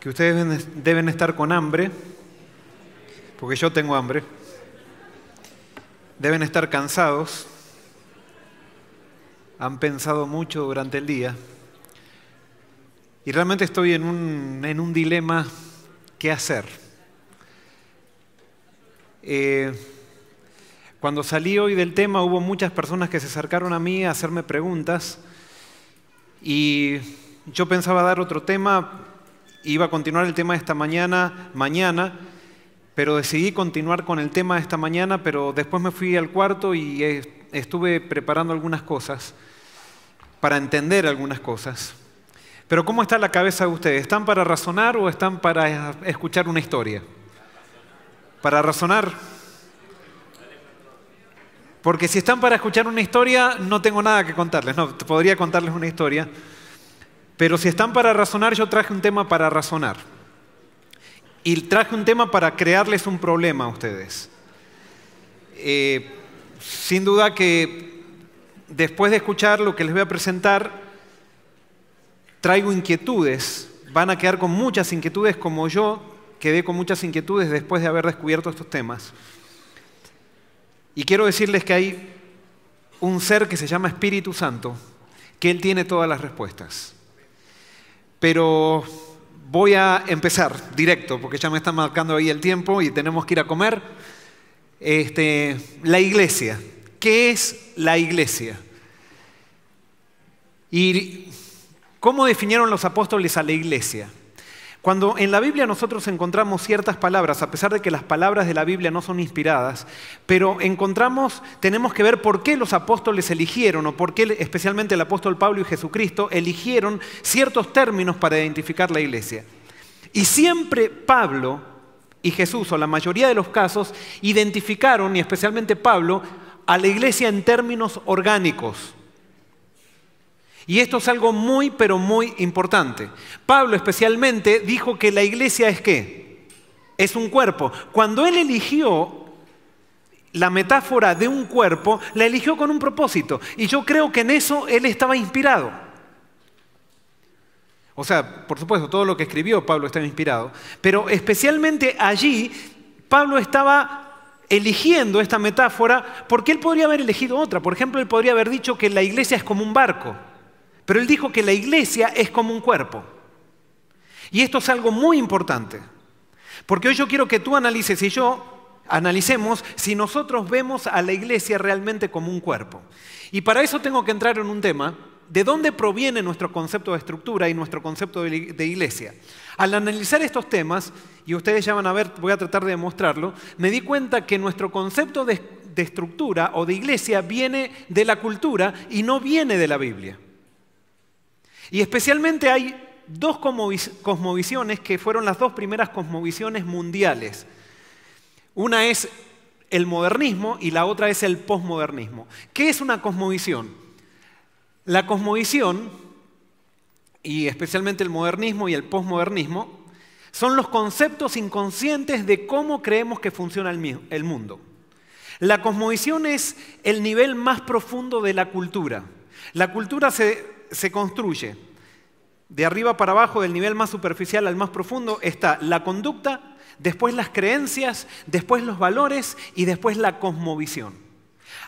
que ustedes deben estar con hambre, porque yo tengo hambre. Deben estar cansados, han pensado mucho durante el día y realmente estoy en un dilema: ¿qué hacer? Cuando salí hoy del tema hubo muchas personas que se acercaron a mí a hacerme preguntas y yo pensaba dar otro tema, iba a continuar el tema de esta mañana, pero decidí continuar con el tema de esta mañana, pero después me fui al cuarto y estuve preparando algunas cosas para entender algunas cosas. Pero ¿cómo está la cabeza de ustedes? ¿Están para razonar o están para escuchar una historia? ¿Para razonar? Porque si están para escuchar una historia, no tengo nada que contarles. No, podría contarles una historia. Pero si están para razonar, yo traje un tema para razonar. Y traje un tema para crearles un problema a ustedes. Sin duda que después de escuchar lo que les voy a presentar, traigo inquietudes. Van a quedar con muchas inquietudes como yo quedé con muchas inquietudes después de haber descubierto estos temas. Y quiero decirles que hay un ser que se llama Espíritu Santo, que Él tiene todas las respuestas. Pero voy a empezar directo, porque ya me está marcando ahí el tiempo y tenemos que ir a comer. La iglesia. ¿Qué es la iglesia? ¿Y cómo definieron los apóstoles a la iglesia? Cuando en la Biblia nosotros encontramos ciertas palabras, a pesar de que las palabras de la Biblia no son inspiradas, pero tenemos que ver por qué los apóstoles eligieron, o por qué especialmente el apóstol Pablo y Jesucristo eligieron ciertos términos para identificar la iglesia. Y siempre Pablo y Jesús, o la mayoría de los casos, identificaron, y especialmente Pablo, a la iglesia en términos orgánicos. Y esto es algo muy, pero muy importante. Pablo especialmente dijo que la iglesia es ¿qué? Es un cuerpo. Cuando él eligió la metáfora de un cuerpo, la eligió con un propósito. Y yo creo que en eso él estaba inspirado. O sea, por supuesto, todo lo que escribió Pablo estaba inspirado. Pero especialmente allí, Pablo estaba eligiendo esta metáfora porque él podría haber elegido otra. Por ejemplo, él podría haber dicho que la iglesia es como un barco. Pero él dijo que la iglesia es como un cuerpo. Y esto es algo muy importante. Porque hoy yo quiero que tú analices y yo analicemos si nosotros vemos a la iglesia realmente como un cuerpo. Y para eso tengo que entrar en un tema: ¿de dónde proviene nuestro concepto de estructura y nuestro concepto de iglesia? Al analizar estos temas, y ustedes ya van a ver, voy a tratar de demostrarlo, me di cuenta que nuestro concepto de estructura o de iglesia viene de la cultura y no viene de la Biblia. Y especialmente hay dos cosmovisiones que fueron las dos primeras cosmovisiones mundiales. Una es el modernismo y la otra es el posmodernismo. ¿Qué es una cosmovisión? La cosmovisión, y especialmente el modernismo y el posmodernismo, son los conceptos inconscientes de cómo creemos que funciona el mundo. La cosmovisión es el nivel más profundo de la cultura. La cultura se construye de arriba para abajo, del nivel más superficial al más profundo. Está la conducta, después las creencias, después los valores y después la cosmovisión.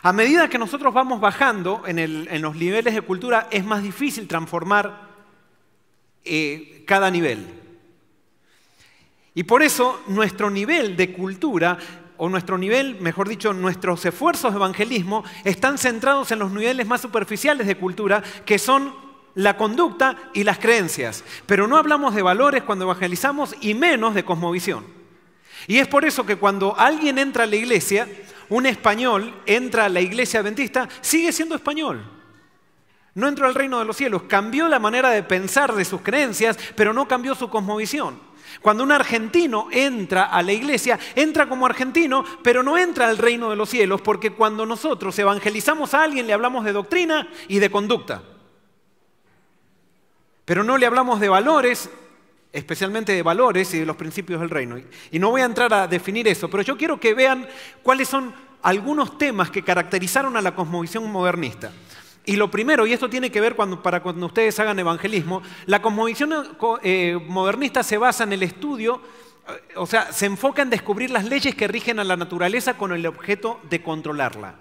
A medida que nosotros vamos bajando en los niveles de cultura, es más difícil transformar cada nivel. Y por eso nuestro nivel de cultura, o nuestro nivel, mejor dicho, nuestros esfuerzos de evangelismo están centrados en los niveles más superficiales de cultura, que son la conducta y las creencias. Pero no hablamos de valores cuando evangelizamos y menos de cosmovisión. Y es por eso que cuando alguien entra a la iglesia, un español entra a la iglesia adventista, sigue siendo español. No entró al reino de los cielos, cambió la manera de pensar de sus creencias, pero no cambió su cosmovisión. Cuando un argentino entra a la iglesia, entra como argentino, pero no entra al reino de los cielos, porque cuando nosotros evangelizamos a alguien le hablamos de doctrina y de conducta. Pero no le hablamos de valores, especialmente de valores y de los principios del reino. Y no voy a entrar a definir eso, pero yo quiero que vean cuáles son algunos temas que caracterizaron a la cosmovisión modernista. Y lo primero, y esto tiene que ver para cuando ustedes hagan evangelismo, la cosmovisión modernista se basa en el estudio, o sea, se enfoca en descubrir las leyes que rigen a la naturaleza con el objeto de controlarla.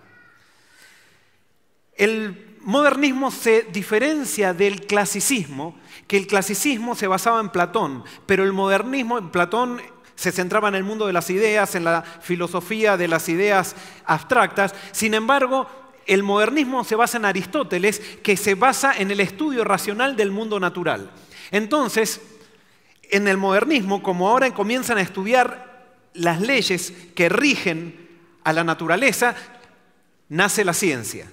El modernismo se diferencia del clasicismo, que el clasicismo se basaba en Platón, pero el modernismo, en Platón se centraba en el mundo de las ideas, en la filosofía de las ideas abstractas. Sin embargo, el modernismo se basa en Aristóteles, que se basa en el estudio racional del mundo natural. Entonces, en el modernismo, como ahora comienzan a estudiar las leyes que rigen a la naturaleza, nace la ciencia.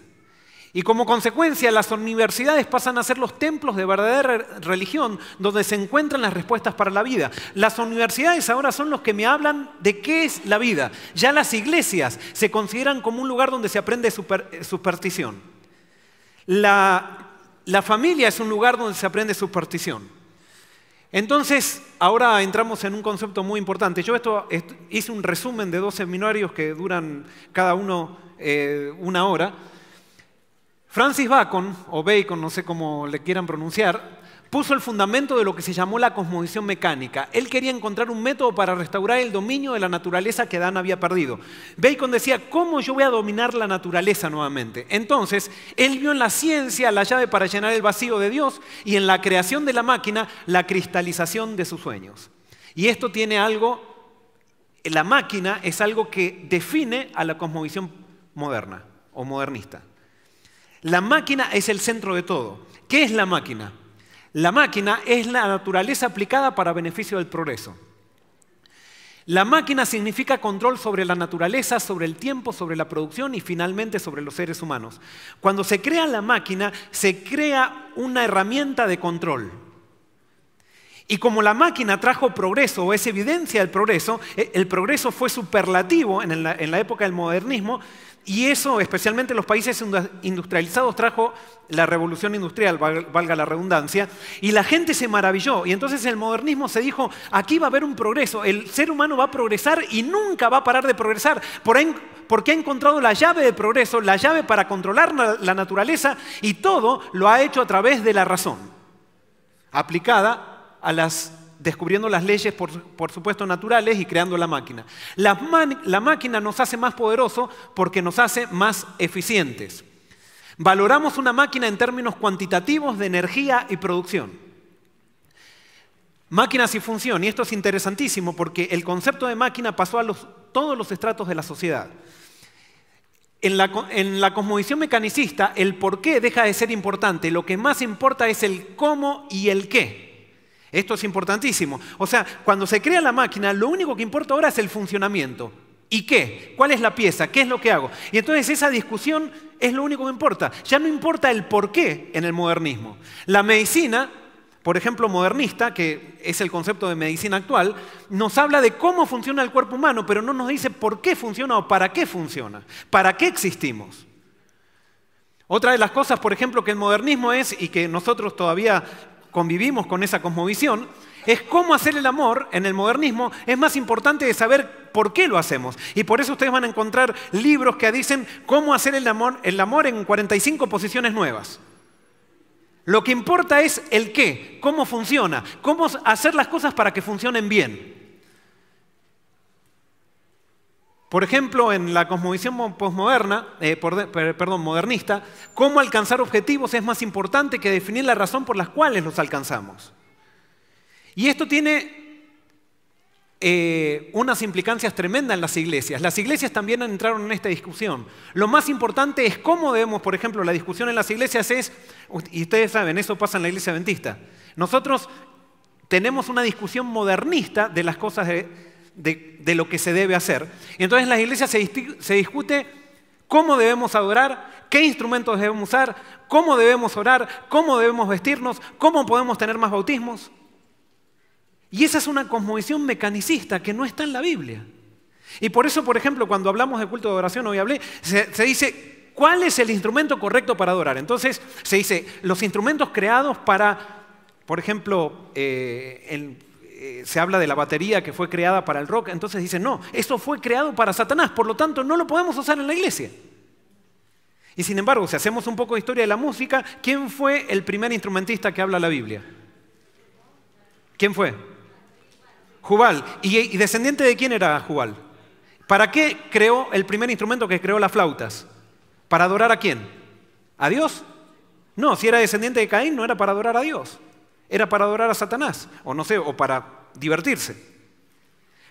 Y como consecuencia, las universidades pasan a ser los templos de verdadera religión, donde se encuentran las respuestas para la vida. Las universidades ahora son los que me hablan de qué es la vida. Ya las iglesias se consideran como un lugar donde se aprende superstición. La familia es un lugar donde se aprende superstición. Entonces, ahora entramos en un concepto muy importante. Yo hice un resumen de 2 seminarios que duran cada uno 1 hora. Francis Bacon, o Bacon, no sé cómo le quieran pronunciar, puso el fundamento de lo que se llamó la cosmovisión mecánica. Él quería encontrar un método para restaurar el dominio de la naturaleza que Adán había perdido. Bacon decía, ¿cómo yo voy a dominar la naturaleza nuevamente? Entonces, él vio en la ciencia la llave para llenar el vacío de Dios y en la creación de la máquina la cristalización de sus sueños. Y esto tiene algo, la máquina es algo que define a la cosmovisión moderna o modernista. La máquina es el centro de todo. ¿Qué es la máquina? La máquina es la naturaleza aplicada para beneficio del progreso. La máquina significa control sobre la naturaleza, sobre el tiempo, sobre la producción y finalmente sobre los seres humanos. Cuando se crea la máquina, se crea una herramienta de control. Y como la máquina trajo progreso o es evidencia del progreso, el progreso fue superlativo en la época del modernismo. Y eso, especialmente en los países industrializados, trajo la revolución industrial, valga la redundancia, y la gente se maravilló. Y entonces el modernismo se dijo, aquí va a haber un progreso, el ser humano va a progresar y nunca va a parar de progresar, porque ha encontrado la llave del progreso, la llave para controlar la naturaleza, y todo lo ha hecho a través de la razón, aplicada a descubriendo las leyes, por supuesto, naturales y creando la máquina. La máquina nos hace más poderosos porque nos hace más eficientes. Valoramos una máquina en términos cuantitativos de energía y producción. Máquinas y función, y esto es interesantísimo porque el concepto de máquina pasó a todos los estratos de la sociedad. En la cosmovisión mecanicista, el por qué deja de ser importante. Lo que más importa es el cómo y el qué. Esto es importantísimo. O sea, cuando se crea la máquina, lo único que importa ahora es el funcionamiento. ¿Y qué? ¿Cuál es la pieza? ¿Qué es lo que hago? Y entonces esa discusión es lo único que importa. Ya no importa el por qué en el modernismo. La medicina, por ejemplo, modernista, que es el concepto de medicina actual, nos habla de cómo funciona el cuerpo humano, pero no nos dice por qué funciona o para qué funciona. ¿Para qué existimos? Otra de las cosas, por ejemplo, que el modernismo es, y que nosotros todavía convivimos con esa cosmovisión, es cómo hacer el amor en el modernismo es más importante de saber por qué lo hacemos. Y por eso ustedes van a encontrar libros que dicen cómo hacer el amor en 45 posiciones nuevas. Lo que importa es el qué, cómo funciona, cómo hacer las cosas para que funcionen bien. Por ejemplo, en la cosmovisión modernista, cómo alcanzar objetivos es más importante que definir la razón por las cuales los alcanzamos. Y esto tiene unas implicancias tremendas en las iglesias. Las iglesias también entraron en esta discusión. Lo más importante es cómo debemos, por ejemplo, la discusión en las iglesias es, y ustedes saben, eso pasa en la iglesia adventista. Nosotros tenemos una discusión modernista de las cosas de lo que se debe hacer. Y entonces en las iglesias se discute cómo debemos adorar, qué instrumentos debemos usar, cómo debemos orar, cómo debemos vestirnos, cómo podemos tener más bautismos. Y esa es una cosmovisión mecanicista que no está en la Biblia. Y por eso, por ejemplo, cuando hablamos de culto de adoración, hoy hablé, se dice, ¿cuál es el instrumento correcto para adorar? Entonces se dice, los instrumentos creados para, por ejemplo, se habla de la batería que fue creada para el rock, entonces dicen, no, eso fue creado para Satanás, por lo tanto no lo podemos usar en la iglesia. Y sin embargo, si hacemos un poco de historia de la música, ¿quién fue el primer instrumentista que habla la Biblia? ¿Quién fue? Jubal. ¿Y descendiente de quién era Jubal? ¿Para qué creó el primer instrumento que creó las flautas? ¿Para adorar a quién? ¿A Dios? No, si era descendiente de Caín no era para adorar a Dios. Era para adorar a Satanás, o no sé, o para divertirse.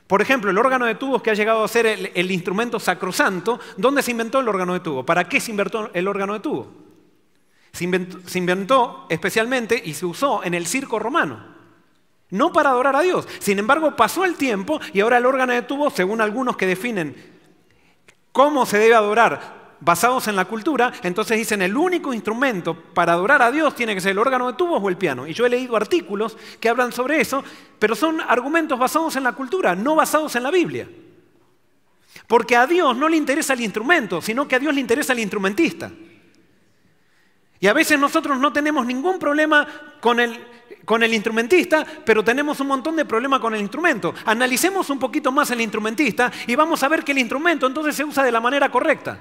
Por ejemplo, el órgano de tubos que ha llegado a ser el instrumento sacrosanto, ¿dónde se inventó el órgano de tubo? ¿Para qué se inventó el órgano de tubo? Se inventó especialmente y se usó en el circo romano. No para adorar a Dios. Sin embargo, pasó el tiempo y ahora el órgano de tubo, según algunos que definen cómo se debe adorar basados en la cultura, entonces dicen el único instrumento para adorar a Dios tiene que ser el órgano de tubos o el piano. Y yo he leído artículos que hablan sobre eso, pero son argumentos basados en la cultura, no basados en la Biblia. Porque a Dios no le interesa el instrumento, sino que a Dios le interesa el instrumentista. Y a veces nosotros no tenemos ningún problema con el instrumentista, pero tenemos un montón de problemas con el instrumento. Analicemos un poquito más el instrumentista y vamos a ver que el instrumento entonces se usa de la manera correcta.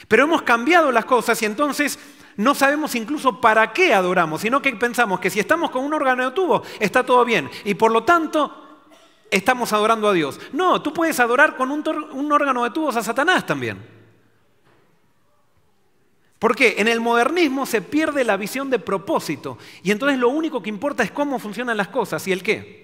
Pero hemos cambiado las cosas y entonces no sabemos incluso para qué adoramos, sino que pensamos que si estamos con un órgano de tubo está todo bien y por lo tanto estamos adorando a Dios. No, tú puedes adorar con un órgano de tubos a Satanás también. ¿Por qué? En el modernismo se pierde la visión de propósito y entonces lo único que importa es cómo funcionan las cosas y el qué.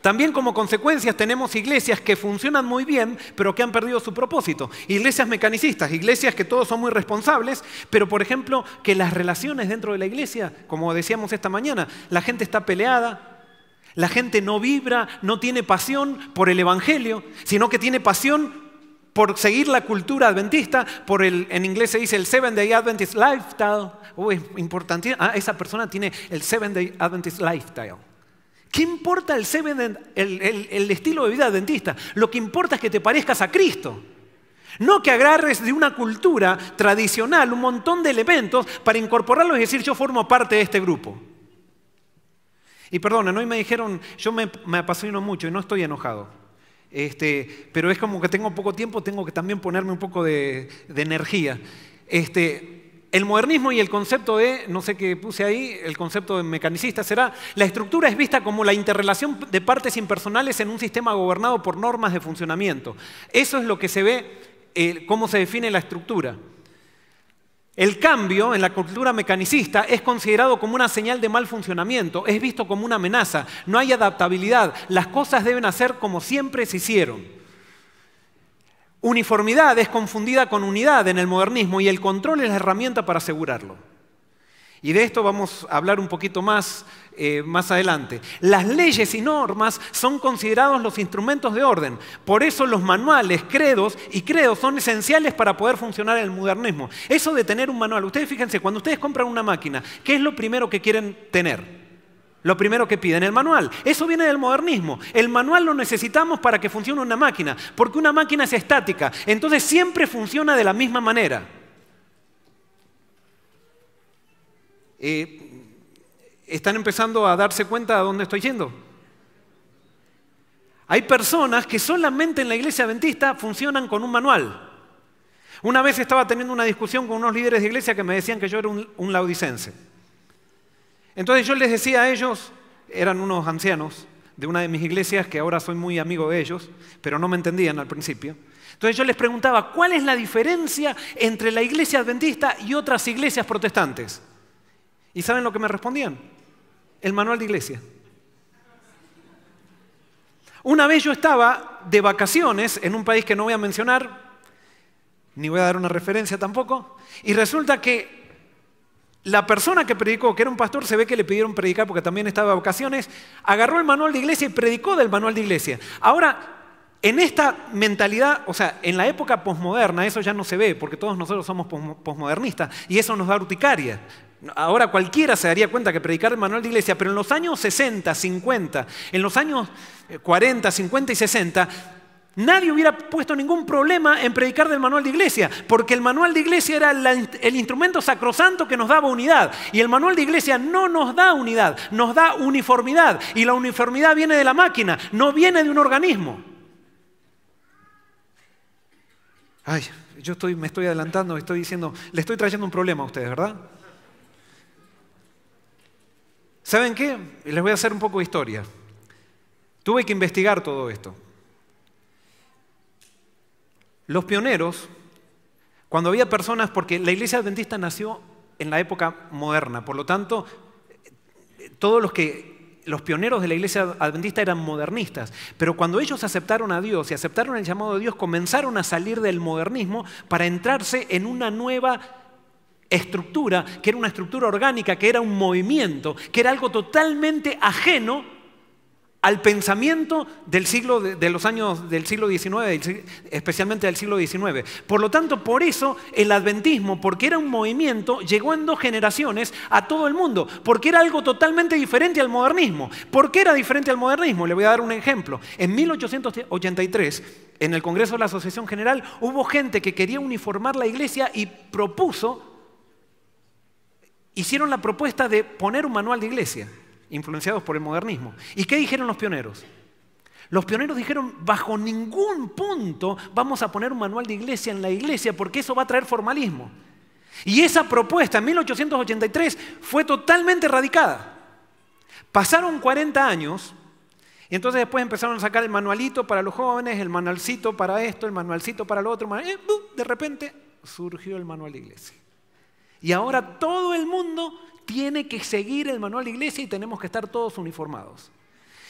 También como consecuencias tenemos iglesias que funcionan muy bien, pero que han perdido su propósito. Iglesias mecanicistas, iglesias que todos son muy responsables, pero por ejemplo que las relaciones dentro de la iglesia, como decíamos esta mañana, la gente está peleada, la gente no vibra, no tiene pasión por el evangelio, sino que tiene pasión por seguir la cultura adventista, en inglés se dice el Seventh Day Adventist Lifestyle. Es importante, esa persona tiene el Seventh Day Adventist Lifestyle. ¿Qué importa el estilo de vida adventista? Lo que importa es que te parezcas a Cristo. No que agarres de una cultura tradicional un montón de elementos para incorporarlos y decir yo formo parte de este grupo. Y perdonen, hoy me dijeron, yo me apasiono mucho y no estoy enojado. Pero es como que tengo poco tiempo, tengo que también ponerme un poco de energía. El modernismo y el concepto no sé qué puse ahí, el concepto de mecanicista será, la estructura es vista como la interrelación de partes impersonales en un sistema gobernado por normas de funcionamiento. Eso es lo que se ve, cómo se define la estructura. El cambio en la cultura mecanicista es considerado como una señal de mal funcionamiento, es visto como una amenaza, no hay adaptabilidad, las cosas deben hacer como siempre se hicieron. Uniformidad es confundida con unidad en el modernismo y el control es la herramienta para asegurarlo. Y de esto vamos a hablar un poquito más adelante. Las leyes y normas son considerados los instrumentos de orden. Por eso los manuales, credos son esenciales para poder funcionar en el modernismo. Eso de tener un manual, ustedes fíjense, cuando ustedes compran una máquina, ¿qué es lo primero que quieren tener? Lo primero que piden, el manual. Eso viene del modernismo. El manual lo necesitamos para que funcione una máquina, porque una máquina es estática, entonces siempre funciona de la misma manera. ¿Están empezando a darse cuenta a dónde estoy yendo? Hay personas que solamente en la iglesia adventista funcionan con un manual. Una vez estaba teniendo una discusión con unos líderes de iglesia que me decían que yo era un laodicense. Entonces yo les decía a ellos, eran unos ancianos de una de mis iglesias, que ahora soy muy amigo de ellos, pero no me entendían al principio. Entonces yo les preguntaba, ¿cuál es la diferencia entre la iglesia adventista y otras iglesias protestantes? ¿Y saben lo que me respondían? El manual de iglesia. Una vez yo estaba de vacaciones en un país que no voy a mencionar, ni voy a dar una referencia tampoco, y resulta que la persona que predicó, que era un pastor, se ve que le pidieron predicar porque también estaba de vacaciones, agarró el manual de iglesia y predicó del manual de iglesia. Ahora, en esta mentalidad, o sea, en la época posmoderna, eso ya no se ve porque todos nosotros somos posmodernistas y eso nos da urticaria. Ahora cualquiera se daría cuenta que predicar el manual de iglesia, pero en los años 60, 50, en los años 40, 50 y 60, nadie hubiera puesto ningún problema en predicar del manual de iglesia, porque el manual de iglesia era el instrumento sacrosanto que nos daba unidad. Y el manual de iglesia no nos da unidad, nos da uniformidad. Y la uniformidad viene de la máquina, no viene de un organismo. me estoy adelantando, estoy diciendo, le estoy trayendo un problema a ustedes, ¿verdad? ¿Saben qué? Les voy a hacer un poco de historia. Tuve que investigar todo esto. Los pioneros, cuando había personas, porque la iglesia adventista nació en la época moderna, por lo tanto, todos los pioneros de la iglesia adventista eran modernistas, pero cuando ellos aceptaron a Dios y aceptaron el llamado de Dios, comenzaron a salir del modernismo para entrarse en una nueva estructura, que era una estructura orgánica, que era un movimiento, que era algo totalmente ajeno al pensamiento de los años del siglo XIX, especialmente del siglo XIX. Por lo tanto, por eso el adventismo, porque era un movimiento, llegó en 2 generaciones a todo el mundo, porque era algo totalmente diferente al modernismo. ¿Por qué era diferente al modernismo? Le voy a dar un ejemplo. En 1883, en el Congreso de la Asociación General, hubo gente que quería uniformar la iglesia y hicieron la propuesta de poner un manual de iglesia, influenciados por el modernismo. ¿Y qué dijeron los pioneros? Los pioneros dijeron, bajo ningún punto vamos a poner un manual de iglesia en la iglesia porque eso va a traer formalismo. Y esa propuesta en 1883 fue totalmente erradicada. Pasaron 40 años y entonces después empezaron a sacar el manualito para los jóvenes, el manualcito para esto, el manualcito para lo otro. De repente surgió el manual de iglesia. Y ahora todo el mundo tiene que seguir el manual de iglesia y tenemos que estar todos uniformados.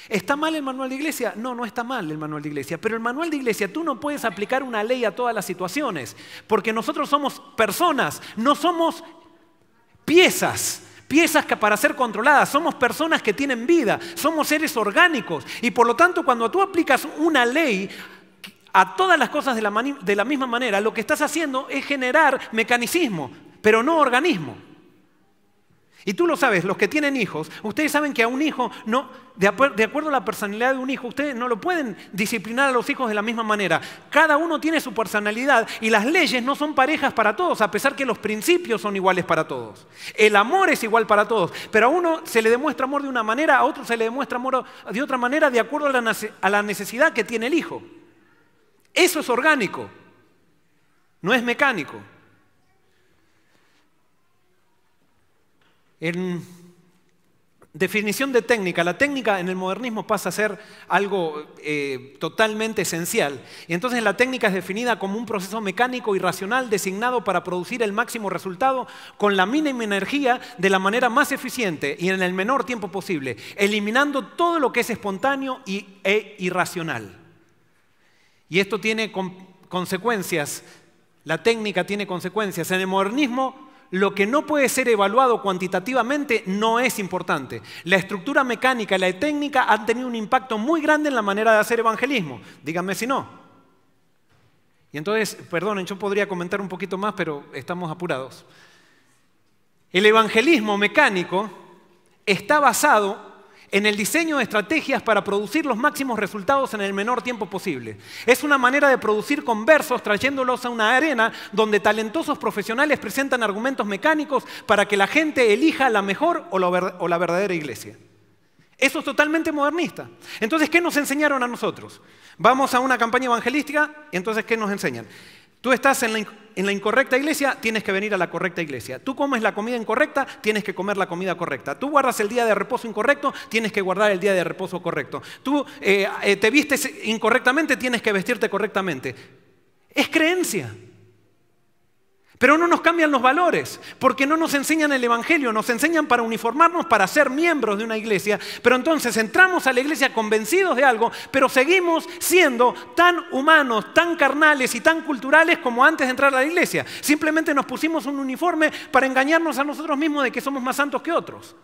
¿Está mal el manual de iglesia? No, no está mal el manual de iglesia. Pero el manual de iglesia, tú no puedes aplicar una ley a todas las situaciones. Porque nosotros somos personas, no somos piezas para ser controladas. Somos personas que tienen vida, somos seres orgánicos. Y por lo tanto, cuando tú aplicas una ley a todas las cosas de la misma manera, lo que estás haciendo es generar mecanicismo, pero no organismo. Y tú lo sabes, los que tienen hijos, ustedes saben que a un hijo, de acuerdo a la personalidad de un hijo, ustedes no lo pueden disciplinar a los hijos de la misma manera. Cada uno tiene su personalidad y las leyes no son parejas para todos, a pesar que los principios son iguales para todos. El amor es igual para todos, pero a uno se le demuestra amor de una manera, a otro se le demuestra amor de otra manera, de acuerdo a la necesidad que tiene el hijo. Eso es orgánico, no es mecánico. En definición de técnica, la técnica en el modernismo pasa a ser algo totalmente esencial. Y entonces la técnica es definida como un proceso mecánico y racional designado para producir el máximo resultado con la mínima energía de la manera más eficiente y en el menor tiempo posible, eliminando todo lo que es espontáneo e irracional. Y esto tiene consecuencias, la técnica tiene consecuencias. En el modernismo, lo que no puede ser evaluado cuantitativamente no es importante. La estructura mecánica y la técnica han tenido un impacto muy grande en la manera de hacer evangelismo. Díganme si no. Y entonces, perdonen, yo podría comentar un poquito más, pero estamos apurados. El evangelismo mecánico está basado en el diseño de estrategias para producir los máximos resultados en el menor tiempo posible. Es una manera de producir conversos trayéndolos a una arena donde talentosos profesionales presentan argumentos mecánicos para que la gente elija la mejor o la verdadera iglesia. Eso es totalmente modernista. Entonces, ¿qué nos enseñaron a nosotros? Vamos a una campaña evangelística y entonces, ¿qué nos enseñan? Tú estás en la incorrecta iglesia, tienes que venir a la correcta iglesia. Tú comes la comida incorrecta, tienes que comer la comida correcta. Tú guardas el día de reposo incorrecto, tienes que guardar el día de reposo correcto. Tú te vistes incorrectamente, tienes que vestirte correctamente. Es creencia. Pero no nos cambian los valores, porque no nos enseñan el evangelio, nos enseñan para uniformarnos, para ser miembros de una iglesia. Pero entonces entramos a la iglesia convencidos de algo, pero seguimos siendo tan humanos, tan carnales y tan culturales como antes de entrar a la iglesia. Simplemente nos pusimos un uniforme para engañarnos a nosotros mismos de que somos más santos que otros.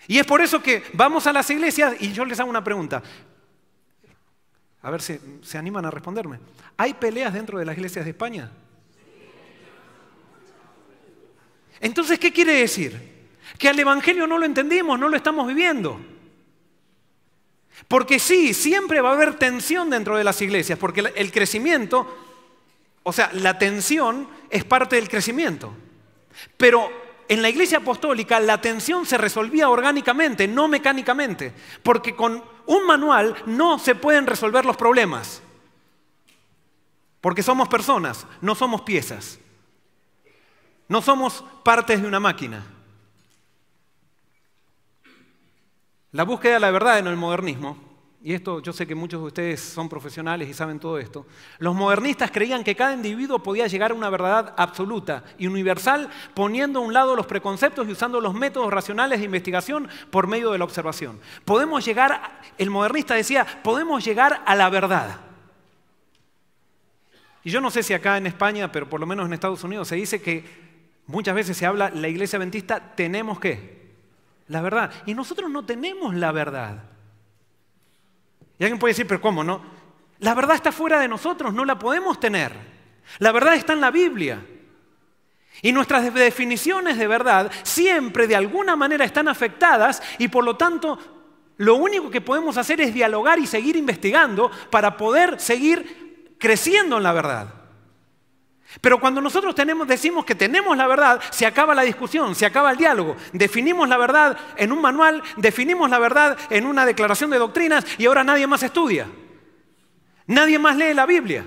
Y es por eso que vamos a las iglesias y yo les hago una pregunta. A ver si se animan a responderme. ¿Hay peleas dentro de las iglesias de España? Entonces, ¿qué quiere decir? Que al evangelio no lo entendimos, no lo estamos viviendo. Porque sí, siempre va a haber tensión dentro de las iglesias, porque el crecimiento, o sea, la tensión es parte del crecimiento. Pero en la iglesia apostólica la tensión se resolvía orgánicamente, no mecánicamente, porque con un manual no se pueden resolver los problemas. Porque somos personas, no somos piezas. No somos partes de una máquina. La búsqueda de la verdad en el modernismo, y esto yo sé que muchos de ustedes son profesionales y saben todo esto, los modernistas creían que cada individuo podía llegar a una verdad absoluta y universal poniendo a un lado los preconceptos y usando los métodos racionales de investigación por medio de la observación. El modernista decía, podemos llegar a la verdad. Y yo no sé si acá en España, pero por lo menos en Estados Unidos se dice que muchas veces se habla, la iglesia adventista, tenemos ¿qué? La verdad. Y nosotros no tenemos la verdad. Y alguien puede decir, pero ¿cómo no? La verdad está fuera de nosotros, no la podemos tener. La verdad está en la Biblia. Y nuestras definiciones de verdad siempre de alguna manera están afectadas y por lo tanto lo único que podemos hacer es dialogar y seguir investigando para poder seguir creciendo en la verdad. Pero cuando nosotros decimos que tenemos la verdad, se acaba la discusión, se acaba el diálogo. Definimos la verdad en un manual, definimos la verdad en una declaración de doctrinas y ahora nadie más estudia. Nadie más lee la Biblia.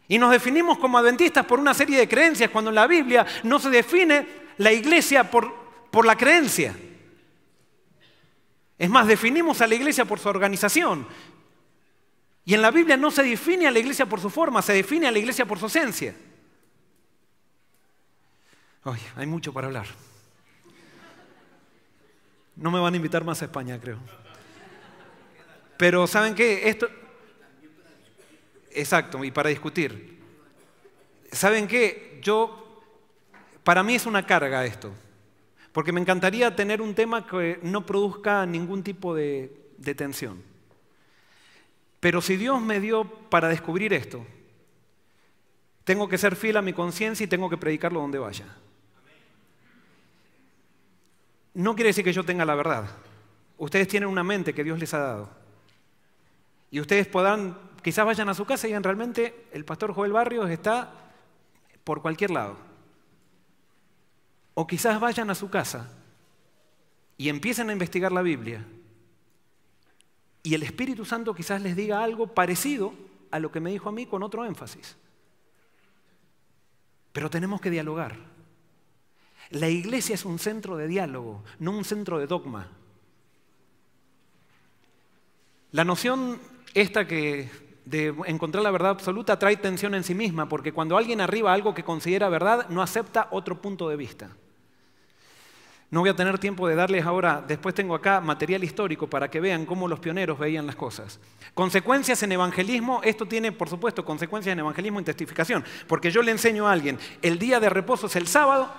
Y nos definimos como adventistas por una serie de creencias, cuando en la Biblia no se define la iglesia por la creencia. Es más, definimos a la iglesia por su organización. Y en la Biblia no se define a la iglesia por su forma, se define a la iglesia por su esencia. Ay, hay mucho para hablar. No me van a invitar más a España, creo. Pero ¿saben qué? Exacto, y para discutir. ¿Saben qué? Para mí es una carga esto. Porque me encantaría tener un tema que no produzca ningún tipo de tensión. Pero si Dios me dio para descubrir esto, tengo que ser fiel a mi conciencia y tengo que predicarlo donde vaya. No quiere decir que yo tenga la verdad. Ustedes tienen una mente que Dios les ha dado. Y ustedes quizás vayan a su casa y digan, realmente el pastor Joel Barrios está por cualquier lado. O quizás vayan a su casa y empiecen a investigar la Biblia. Y el Espíritu Santo quizás les diga algo parecido a lo que me dijo a mí con otro énfasis. Pero tenemos que dialogar. La iglesia es un centro de diálogo, no un centro de dogma. La noción esta de encontrar la verdad absoluta trae tensión en sí misma, porque cuando alguien arriba algo que considera verdad, no acepta otro punto de vista. No voy a tener tiempo de darles ahora, después tengo acá material histórico para que vean cómo los pioneros veían las cosas. Consecuencias en evangelismo, esto tiene por supuesto consecuencias en evangelismo y testificación, porque yo le enseño a alguien, el día de reposo es el sábado,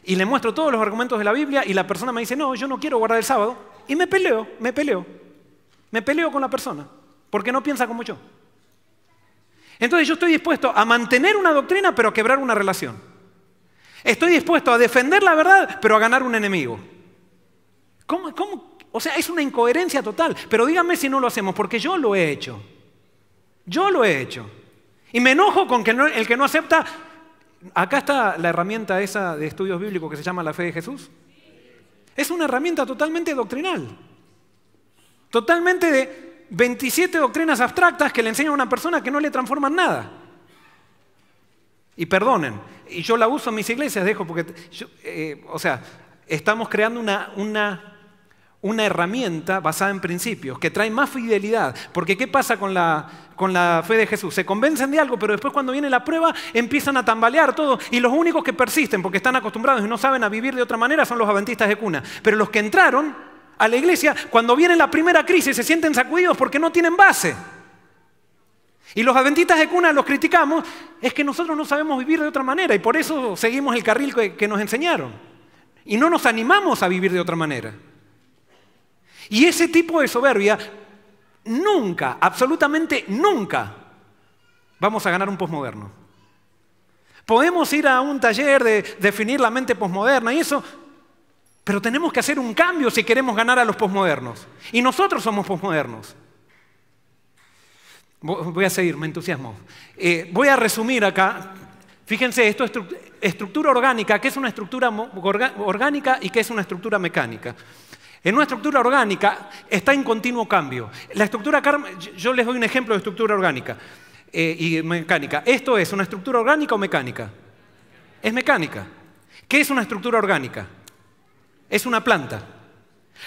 y le muestro todos los argumentos de la Biblia, y la persona me dice, no, yo no quiero guardar el sábado, y me peleo con la persona, porque no piensa como yo. Entonces yo estoy dispuesto a mantener una doctrina, pero a quebrar una relación. Estoy dispuesto a defender la verdad, pero a ganar un enemigo. ¿Cómo? O sea, es una incoherencia total. Pero díganme si no lo hacemos, porque yo lo he hecho. Yo lo he hecho. Y me enojo con el que no acepta. Acá está la herramienta esa de estudios bíblicos que se llama la fe de Jesús. Es una herramienta totalmente doctrinal. Totalmente de 27 doctrinas abstractas que le enseñan a una persona que no le transforman nada. Y perdonen, y yo la uso en mis iglesias, porque estamos creando una herramienta basada en principios que trae más fidelidad. Porque ¿qué pasa con la fe de Jesús? Se convencen de algo, pero después cuando viene la prueba empiezan a tambalear todo. Y los únicos que persisten porque están acostumbrados y no saben a vivir de otra manera son los adventistas de cuna. Pero los que entraron a la iglesia, cuando viene la primera crisis se sienten sacudidos porque no tienen base. Y los adventistas de cuna los criticamos, es que nosotros no sabemos vivir de otra manera y por eso seguimos el carril que nos enseñaron. Y no nos animamos a vivir de otra manera. Y ese tipo de soberbia, nunca, absolutamente nunca, vamos a ganar un posmoderno. Podemos ir a un taller de definir la mente posmoderna y eso, pero tenemos que hacer un cambio si queremos ganar a los posmodernos. Y nosotros somos posmodernos. Voy a seguir, me entusiasmo. Voy a resumir acá. Fíjense, esto es estructura orgánica. ¿Qué es una estructura orgánica y qué es una estructura mecánica? En una estructura orgánica está en continuo cambio. La estructura, yo les doy un ejemplo de estructura orgánica. y mecánica. ¿Esto es una estructura orgánica o mecánica? Es mecánica. ¿Qué es una estructura orgánica? Es una planta.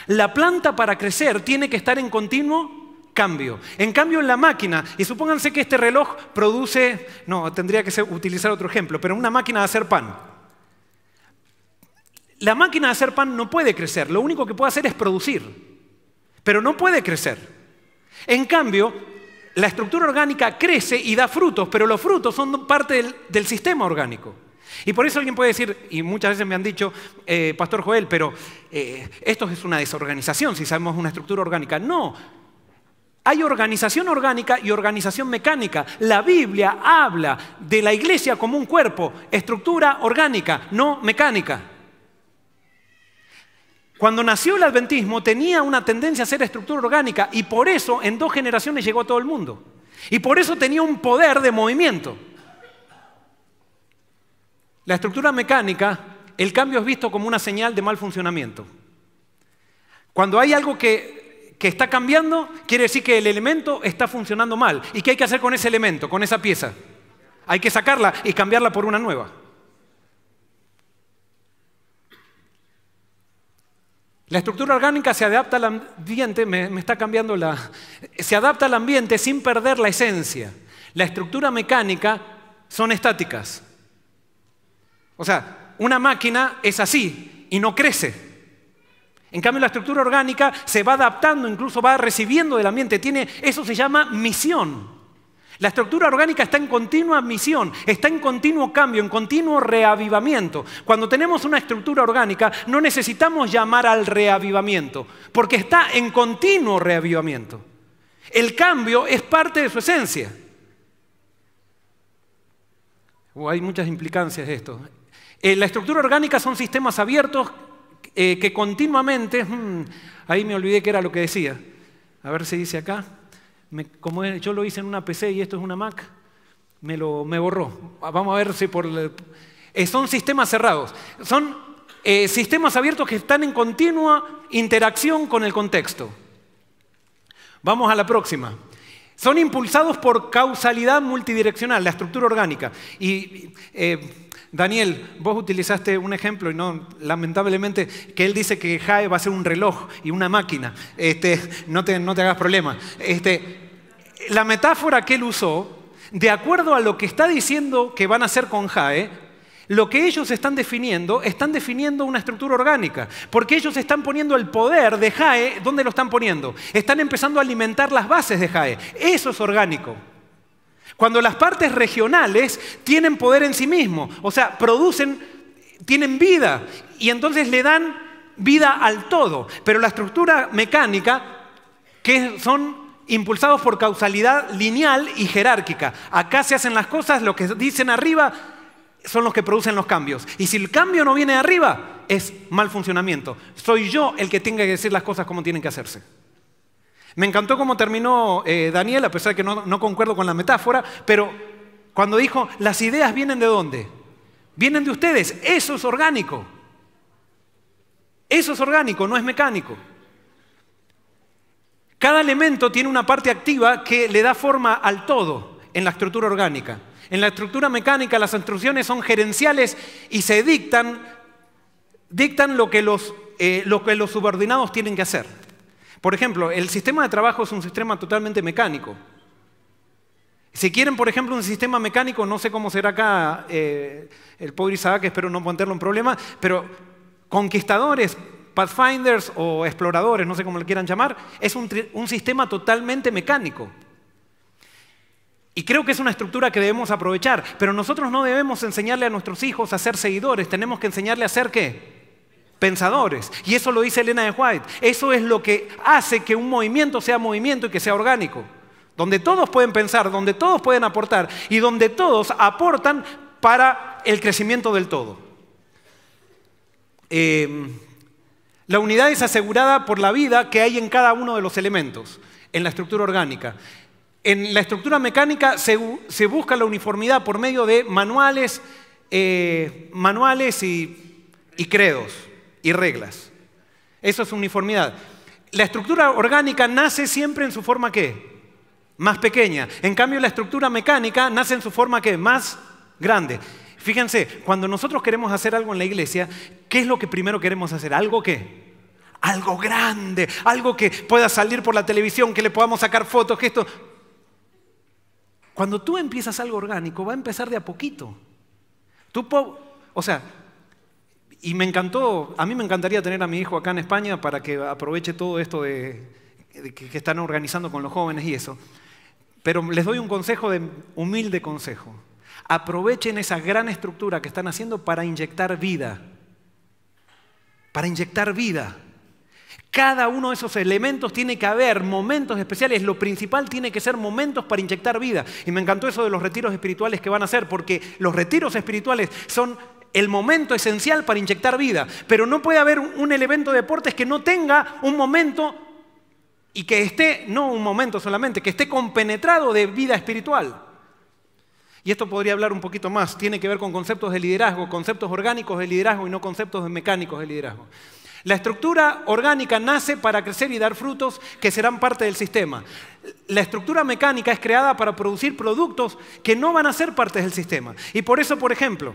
La planta para crecer tiene que estar en continuo cambio. En cambio en la máquina, y supónganse que este reloj produce, no, tendría que utilizar otro ejemplo, pero una máquina de hacer pan. La máquina de hacer pan no puede crecer, lo único que puede hacer es producir, pero no puede crecer. En cambio, la estructura orgánica crece y da frutos, pero los frutos son parte del sistema orgánico. Y por eso alguien puede decir, y muchas veces me han dicho, Pastor Joel, pero esto es una desorganización si sabemos una estructura orgánica. No, hay organización orgánica y organización mecánica. La Biblia habla de la iglesia como un cuerpo, estructura orgánica, no mecánica. Cuando nació el adventismo tenía una tendencia a ser estructura orgánica y por eso en 2 generaciones llegó a todo el mundo. Y por eso tenía un poder de movimiento. La estructura mecánica, el cambio es visto como una señal de mal funcionamiento. Cuando hay algo que está cambiando, quiere decir que el elemento está funcionando mal. ¿Y qué hay que hacer con ese elemento, con esa pieza? Hay que sacarla y cambiarla por una nueva. La estructura orgánica se adapta al ambiente, me está cambiando se adapta al ambiente sin perder la esencia. La estructura mecánica son estáticas. O sea, una máquina es así y no crece. En cambio, la estructura orgánica se va adaptando, incluso va recibiendo del ambiente. Eso se llama misión. La estructura orgánica está en continua misión, está en continuo cambio, en continuo reavivamiento. Cuando tenemos una estructura orgánica, no necesitamos llamar al reavivamiento, porque está en continuo reavivamiento. El cambio es parte de su esencia. Hay muchas implicancias de esto. La estructura orgánica son sistemas abiertos que continuamente... ahí me olvidé qué era lo que decía. A ver si dice acá. Como yo lo hice en una PC y esto es una Mac, me borró. Vamos a ver si son sistemas cerrados. Son sistemas abiertos que están en continua interacción con el contexto. Vamos a la próxima. Son impulsados por causalidad multidireccional, la estructura orgánica. Y Daniel, vos utilizaste un ejemplo, y no, lamentablemente, que él dice que JAE va a ser un reloj y una máquina. No te hagas problema. La metáfora que él usó, de acuerdo a lo que está diciendo que van a hacer con JAE, lo que ellos están definiendo una estructura orgánica, porque ellos están poniendo el poder de JAE, ¿dónde lo están poniendo? Están empezando a alimentar las bases de JAE. Eso es orgánico. Cuando las partes regionales tienen poder en sí mismos, o sea, tienen vida, y entonces le dan vida al todo. Pero la estructura mecánica, que son impulsados por causalidad lineal y jerárquica. Acá se hacen las cosas, lo que dicen arriba son los que producen los cambios. Y si el cambio no viene de arriba, es mal funcionamiento. Soy yo el que tenga que decir las cosas como tienen que hacerse. Me encantó cómo terminó Daniel, a pesar de que no concuerdo con la metáfora, pero cuando dijo, las ideas vienen ¿de dónde? Vienen de ustedes. Eso es orgánico. Eso es orgánico, no es mecánico. Cada elemento tiene una parte activa que le da forma al todo en la estructura orgánica. En la estructura mecánica las instrucciones son gerenciales y se dictan lo que los subordinados tienen que hacer. Por ejemplo, el sistema de trabajo es un sistema totalmente mecánico. Si quieren, por ejemplo, un sistema mecánico, no sé cómo será acá el pobre Isaac, espero no ponerlo en problema, pero conquistadores, pathfinders o exploradores, no sé cómo le quieran llamar, es un sistema totalmente mecánico. Y creo que es una estructura que debemos aprovechar, pero nosotros no debemos enseñarle a nuestros hijos a ser seguidores, tenemos que enseñarle a ser ¿qué? Pensadores. Y eso lo dice Elena de White. Eso es lo que hace que un movimiento sea movimiento y que sea orgánico. Donde todos pueden pensar, donde todos pueden aportar y donde todos aportan para el crecimiento del todo. La unidad es asegurada por la vida que hay en cada uno de los elementos, en la estructura orgánica. En la estructura mecánica se busca la uniformidad por medio de manuales y credos y reglas. Eso es uniformidad. La estructura orgánica nace siempre en su forma ¿qué? más pequeña. En cambio, la estructura mecánica nace en su forma ¿qué? Más grande. Fíjense, cuando nosotros queremos hacer algo en la iglesia, ¿qué es lo que primero queremos hacer? ¿Algo qué? Algo grande, algo que pueda salir por la televisión, que le podamos sacar fotos, que esto... Cuando tú empiezas algo orgánico, va a empezar de a poquito. Y me encantó, a mí me encantaría tener a mi hijo acá en España para que aproveche todo esto de que están organizando con los jóvenes y eso. Pero les doy un humilde consejo. Aprovechen esa gran estructura que están haciendo para inyectar vida. Para inyectar vida. Cada uno de esos elementos tiene que haber momentos especiales. Lo principal tiene que ser momentos para inyectar vida. Y me encantó eso de los retiros espirituales que van a hacer, porque los retiros espirituales son el momento esencial para inyectar vida. Pero no puede haber un evento de deportes que no tenga un momento y que esté, no un momento solamente, que esté compenetrado de vida espiritual. Y esto podría hablar un poquito más. Tiene que ver con conceptos de liderazgo, conceptos orgánicos de liderazgo y no conceptos mecánicos de liderazgo. La estructura orgánica nace para crecer y dar frutos que serán parte del sistema. La estructura mecánica es creada para producir productos que no van a ser parte del sistema. Y por eso, por ejemplo,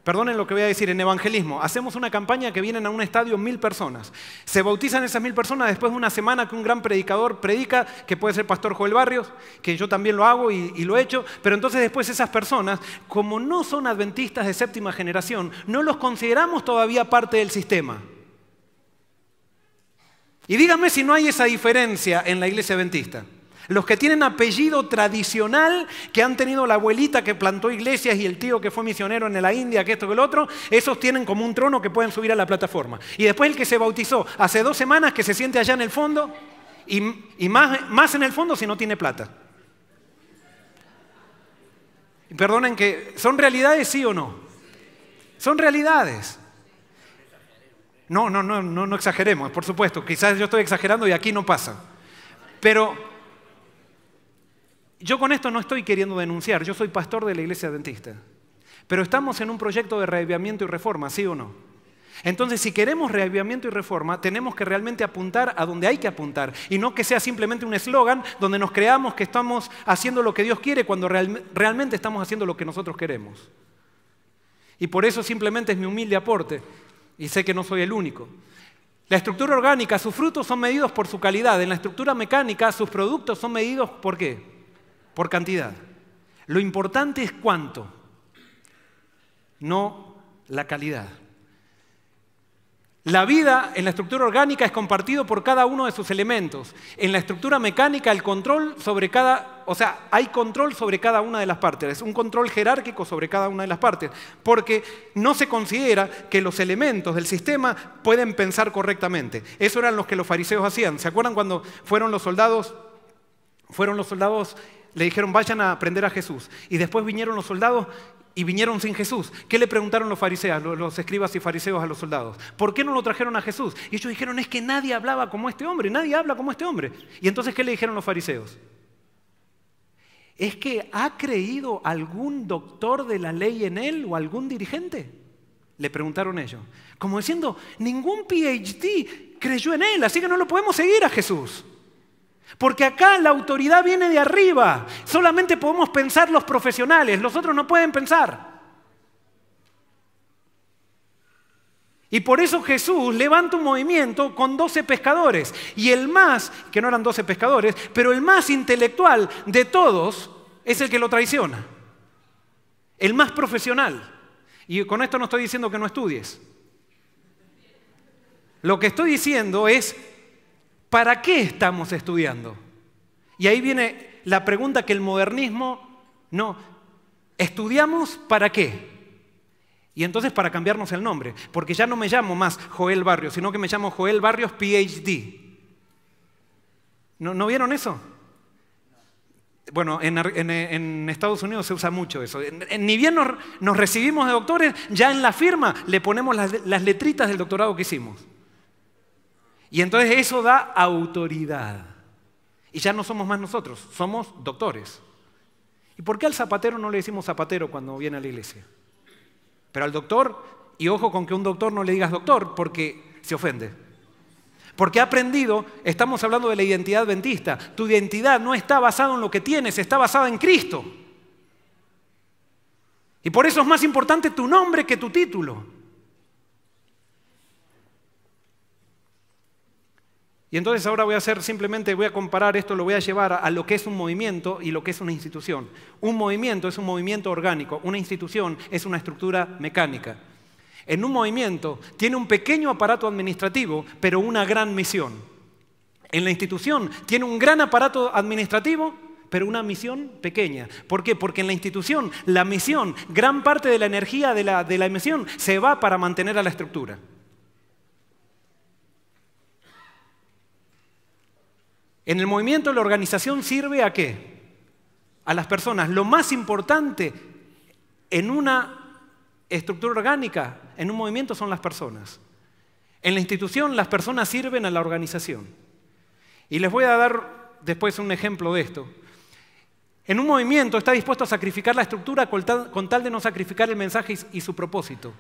perdonen lo que voy a decir, en evangelismo, hacemos una campaña que vienen a un estadio 1000 personas. Se bautizan esas 1000 personas después de una semana que un gran predicador predica, que puede ser Pastor Joel Barrios, que yo también lo hago y lo he hecho, pero entonces después esas personas, como no son adventistas de séptima generación, no los consideramos todavía parte del sistema. Y díganme si no hay esa diferencia en la iglesia adventista. Los que tienen apellido tradicional, que han tenido la abuelita que plantó iglesias y el tío que fue misionero en la India, que esto que el otro, esos tienen como un trono que pueden subir a la plataforma. Y después el que se bautizó hace 2 semanas, que se siente allá en el fondo, y más en el fondo si no tiene plata. Y perdonen que, ¿son realidades sí o no? Son realidades. No exageremos, por supuesto. Quizás yo estoy exagerando y aquí no pasa. Pero yo con esto no estoy queriendo denunciar. Yo soy pastor de la iglesia adventista. Pero estamos en un proyecto de reavivamiento y reforma, ¿sí o no? Entonces, si queremos reavivamiento y reforma, tenemos que realmente apuntar a donde hay que apuntar. Y no que sea simplemente un eslogan donde nos creamos que estamos haciendo lo que Dios quiere cuando realmente estamos haciendo lo que nosotros queremos. Y por eso simplemente es mi humilde aporte. Y sé que no soy el único. La estructura orgánica, sus frutos son medidos por su calidad. En la estructura mecánica, sus productos son medidos ¿por qué? Por cantidad. Lo importante es cuánto, no la calidad. La vida en la estructura orgánica es compartido por cada uno de sus elementos. En la estructura mecánica, el control sobre hay control sobre cada una de las partes. Es un control jerárquico sobre cada una de las partes. Porque no se considera que los elementos del sistema pueden pensar correctamente. Eso eran los que los fariseos hacían. ¿Se acuerdan cuando fueron los soldados, le dijeron vayan a prender a Jesús? Y después vinieron los soldados y vinieron sin Jesús. ¿Qué le preguntaron los fariseos, los escribas y fariseos a los soldados? ¿Por qué no lo trajeron a Jesús? Y ellos dijeron, es que nadie hablaba como este hombre, nadie habla como este hombre. Y entonces, ¿qué le dijeron los fariseos? ¿Es que ha creído algún doctor de la ley en él o algún dirigente? Le preguntaron ellos. Como diciendo, ningún PhD creyó en él, así que no lo podemos seguir a Jesús. Porque acá la autoridad viene de arriba. Solamente podemos pensar los profesionales, los otros no pueden pensar. Y por eso Jesús levanta un movimiento con 12 pescadores. Y el más, que no eran 12 pescadores, pero el más intelectual de todos es el que lo traiciona. El más profesional. Y con esto no estoy diciendo que no estudies. Lo que estoy diciendo es, ¿para qué estamos estudiando? Y ahí viene la pregunta que el modernismo no. ¿Estudiamos para qué? Y entonces para cambiarnos el nombre, porque ya no me llamo más Joel Barrios, sino que me llamo Joel Barrios PhD. ¿No vieron eso? Bueno, en Estados Unidos se usa mucho eso. Ni bien nos recibimos de doctores, ya en la firma le ponemos las letritas del doctorado que hicimos. Y entonces eso da autoridad. Y ya no somos más nosotros, somos doctores. ¿Y por qué al zapatero no le decimos zapatero cuando viene a la iglesia? Pero al doctor, y ojo con que a un doctor no le digas doctor, porque se ofende. Porque ha aprendido, estamos hablando de la identidad adventista, tu identidad no está basada en lo que tienes, está basada en Cristo. Y por eso es más importante tu nombre que tu título. Y entonces ahora voy a comparar esto, lo voy a llevar a lo que es un movimiento y lo que es una institución. Un movimiento es un movimiento orgánico, una institución es una estructura mecánica. En un movimiento tiene un pequeño aparato administrativo, pero una gran misión. En la institución tiene un gran aparato administrativo, pero una misión pequeña. ¿Por qué? Porque en la institución, la misión, gran parte de la energía de la misión se va para mantener a la estructura. En el movimiento, la organización sirve ¿a qué? A las personas. Lo más importante en una estructura orgánica, en un movimiento, son las personas. En la institución, las personas sirven a la organización. Y les voy a dar después un ejemplo de esto. En un movimiento está dispuesto a sacrificar la estructura con tal de no sacrificar el mensaje y su propósito.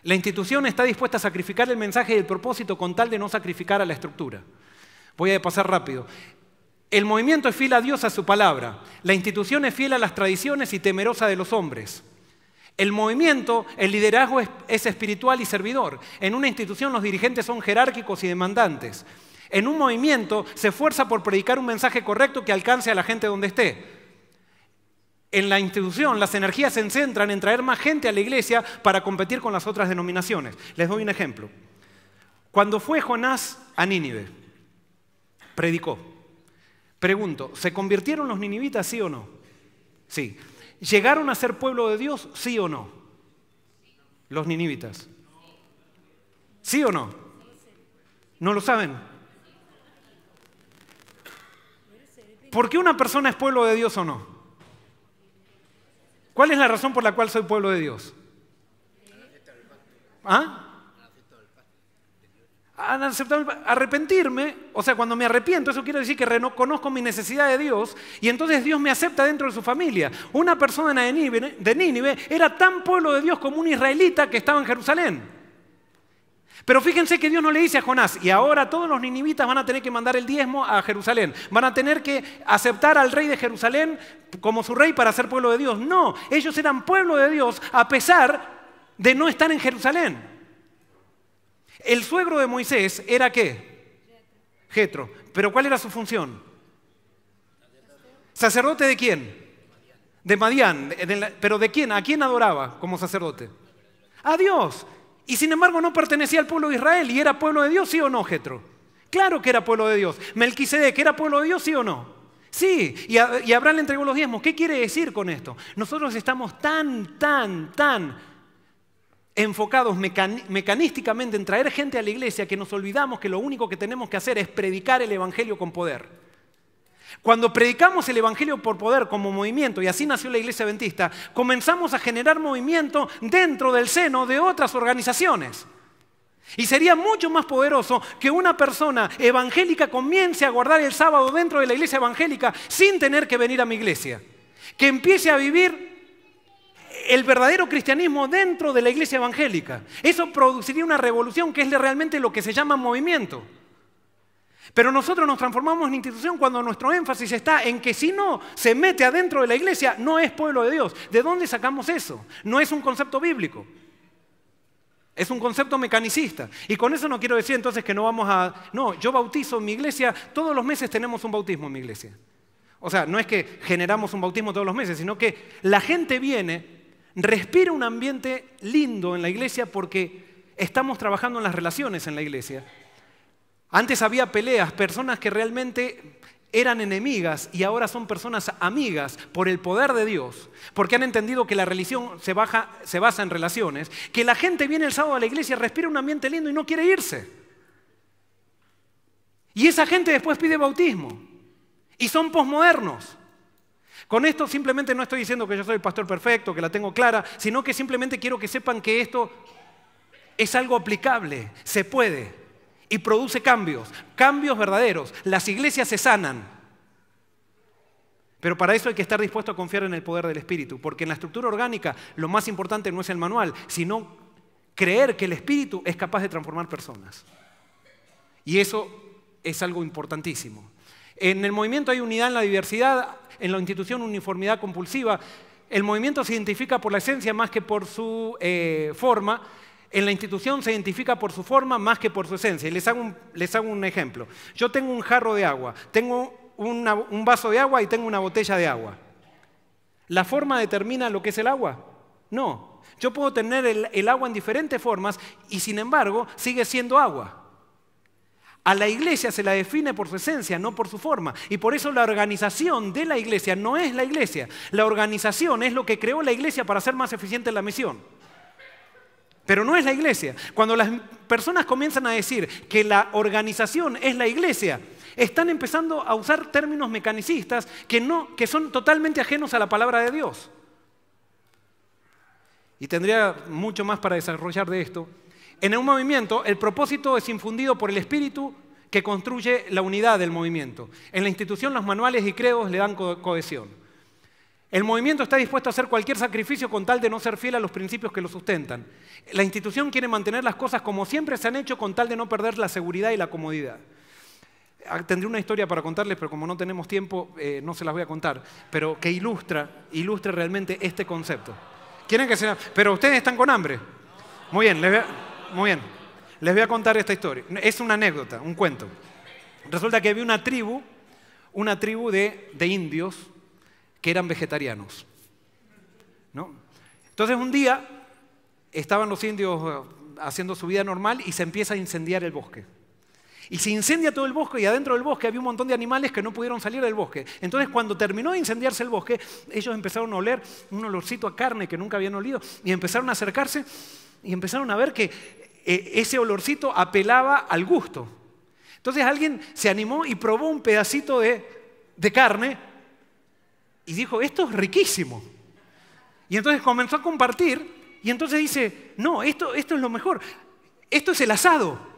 La institución está dispuesta a sacrificar el mensaje y el propósito con tal de no sacrificar a la estructura. Voy a pasar rápido. El movimiento es fiel a Dios, a su palabra. La institución es fiel a las tradiciones y temerosa de los hombres. El movimiento, el liderazgo es espiritual y servidor. En una institución los dirigentes son jerárquicos y demandantes. En un movimiento se esfuerza por predicar un mensaje correcto que alcance a la gente donde esté. En la institución las energías se centran en traer más gente a la iglesia para competir con las otras denominaciones. Les doy un ejemplo. Cuando fue Jonás a Nínive, predicó. Pregunto, ¿se convirtieron los ninivitas, sí o no? Sí. ¿Llegaron a ser pueblo de Dios, sí o no? Los ninivitas. ¿Sí o no? ¿No lo saben? ¿Por qué una persona es pueblo de Dios o no? ¿Cuál es la razón por la cual soy pueblo de Dios? ¿Ah? Arrepentirme, o sea, cuando me arrepiento, eso quiere decir que reconozco mi necesidad de Dios y entonces Dios me acepta dentro de su familia. Una persona de Nínive era tan pueblo de Dios como un israelita que estaba en Jerusalén. Pero fíjense que Dios no le dice a Jonás, y ahora todos los ninivitas van a tener que mandar el diezmo a Jerusalén, van a tener que aceptar al rey de Jerusalén como su rey para ser pueblo de Dios. No, ellos eran pueblo de Dios a pesar de no estar en Jerusalén. El suegro de Moisés era ¿qué? Jetro. ¿Pero cuál era su función? ¿Sacerdote de quién? De Madián. ¿Pero de quién? ¿A quién adoraba como sacerdote? A Dios. Y sin embargo no pertenecía al pueblo de Israel y era pueblo de Dios, ¿sí o no, Jetro? Claro que era pueblo de Dios. Melquisedec, ¿era pueblo de Dios, sí o no? Sí, y Abraham le entregó los diezmos. ¿Qué quiere decir con esto? Nosotros estamos tan enfocados mecanísticamente en traer gente a la iglesia que nos olvidamos que lo único que tenemos que hacer es predicar el evangelio con poder. Cuando predicamos el evangelio por poder como movimiento, y así nació la iglesia adventista, comenzamos a generar movimiento dentro del seno de otras organizaciones. Y sería mucho más poderoso que una persona evangélica comience a guardar el sábado dentro de la iglesia evangélica sin tener que venir a mi iglesia. Que empiece a vivir el verdadero cristianismo dentro de la iglesia evangélica. Eso produciría una revolución que es realmente lo que se llama movimiento. Pero nosotros nos transformamos en institución cuando nuestro énfasis está en que si no se mete adentro de la iglesia, no es pueblo de Dios. ¿De dónde sacamos eso? No es un concepto bíblico. Es un concepto mecanicista. Y con eso no quiero decir entonces que no vamos a... No, yo bautizo en mi iglesia, todos los meses tenemos un bautismo en mi iglesia. O sea, no es que generamos un bautismo todos los meses, sino que la gente viene, respira un ambiente lindo en la iglesia porque estamos trabajando en las relaciones en la iglesia. Antes había peleas, personas que realmente eran enemigas y ahora son personas amigas por el poder de Dios, porque han entendido que la religión se basa en relaciones, que la gente viene el sábado a la iglesia, respira un ambiente lindo y no quiere irse. Y esa gente después pide bautismo y son posmodernos. Con esto simplemente no estoy diciendo que yo soy el pastor perfecto, que la tengo clara, sino que simplemente quiero que sepan que esto es algo aplicable, se puede. Y produce cambios verdaderos. Las iglesias se sanan. Pero para eso hay que estar dispuesto a confiar en el poder del Espíritu, porque en la estructura orgánica lo más importante no es el manual, sino creer que el Espíritu es capaz de transformar personas. Y eso es algo importantísimo. En el movimiento hay unidad en la diversidad, en la institución uniformidad compulsiva. El movimiento se identifica por la esencia más que por su forma. En la institución se identifica por su forma más que por su esencia. Y les hago un ejemplo. Yo tengo un jarro de agua, tengo un vaso de agua y tengo una botella de agua. ¿La forma determina lo que es el agua? No. Yo puedo tener el agua en diferentes formas y sin embargo sigue siendo agua. A la iglesia se la define por su esencia, no por su forma. Y por eso la organización de la iglesia no es la iglesia. La organización es lo que creó la iglesia para ser más eficiente en la misión. Pero no es la iglesia. Cuando las personas comienzan a decir que la organización es la iglesia, están empezando a usar términos mecanicistas que son totalmente ajenos a la palabra de Dios. Y tendría mucho más para desarrollar de esto. En un movimiento, el propósito es infundido por el espíritu que construye la unidad del movimiento. En la institución, los manuales y credos le dan cohesión. El movimiento está dispuesto a hacer cualquier sacrificio con tal de no ser fiel a los principios que lo sustentan. La institución quiere mantener las cosas como siempre se han hecho con tal de no perder la seguridad y la comodidad. Tendré una historia para contarles, pero como no tenemos tiempo, no se las voy a contar, pero que ilustre realmente este concepto. ¿Quieren que sea? Pero ustedes están con hambre. Muy bien, les voy a contar esta historia. Es una anécdota, un cuento. Resulta que había una tribu de indios que eran vegetarianos, ¿no? Entonces un día estaban los indios haciendo su vida normal y se empieza a incendiar el bosque. Y se incendia todo el bosque y adentro del bosque había un montón de animales que no pudieron salir del bosque. Entonces cuando terminó de incendiarse el bosque, ellos empezaron a oler un olorcito a carne que nunca habían olido y empezaron a acercarse y empezaron a ver que ese olorcito apelaba al gusto. Entonces alguien se animó y probó un pedacito de carne y dijo, esto es riquísimo. Y entonces comenzó a compartir y entonces dice, no, esto es lo mejor. Esto es el asado.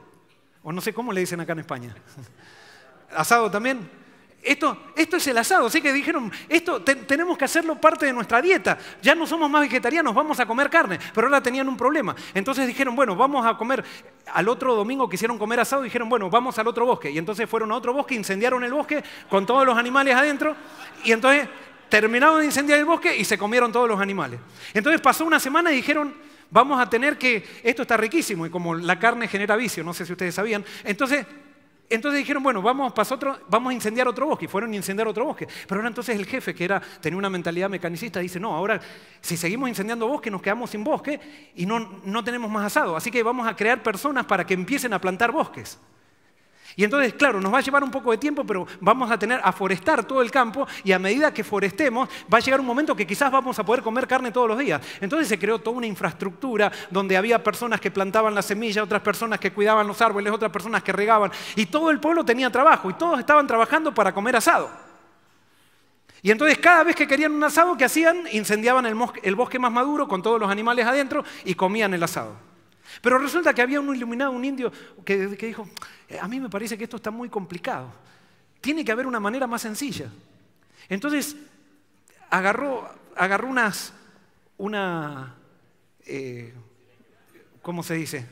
O no sé cómo le dicen acá en España. ¿Asado también? Esto es el asado. Así que dijeron, tenemos que hacerlo parte de nuestra dieta. Ya no somos más vegetarianos, vamos a comer carne. Pero ahora tenían un problema. Entonces dijeron, bueno, vamos a comer. Al otro domingo quisieron comer asado y dijeron, bueno, vamos al otro bosque. Y entonces fueron a otro bosque, incendiaron el bosque con todos los animales adentro. Y entonces terminaron de incendiar el bosque y se comieron todos los animales. Entonces pasó una semana y dijeron, vamos a tener esto está riquísimo, y como la carne genera vicio, no sé si ustedes sabían, entonces dijeron, bueno, vamos a incendiar otro bosque, y fueron a incendiar otro bosque. Pero ahora entonces el jefe, que tenía una mentalidad mecanicista, dice, no, ahora si seguimos incendiando bosque, nos quedamos sin bosque y no tenemos más asado, así que vamos a crear personas para que empiecen a plantar bosques. Y entonces, claro, nos va a llevar un poco de tiempo, pero vamos a forestar todo el campo y a medida que forestemos va a llegar un momento que quizás vamos a poder comer carne todos los días. Entonces se creó toda una infraestructura donde había personas que plantaban la semilla, otras personas que cuidaban los árboles, otras personas que regaban y todo el pueblo tenía trabajo y todos estaban trabajando para comer asado. Y entonces cada vez que querían un asado, ¿qué hacían? Incendiaban el bosque más maduro con todos los animales adentro y comían el asado. Pero resulta que había un iluminado, un indio, que dijo, a mí me parece que esto está muy complicado. Tiene que haber una manera más sencilla. Entonces agarró ¿cómo se dice?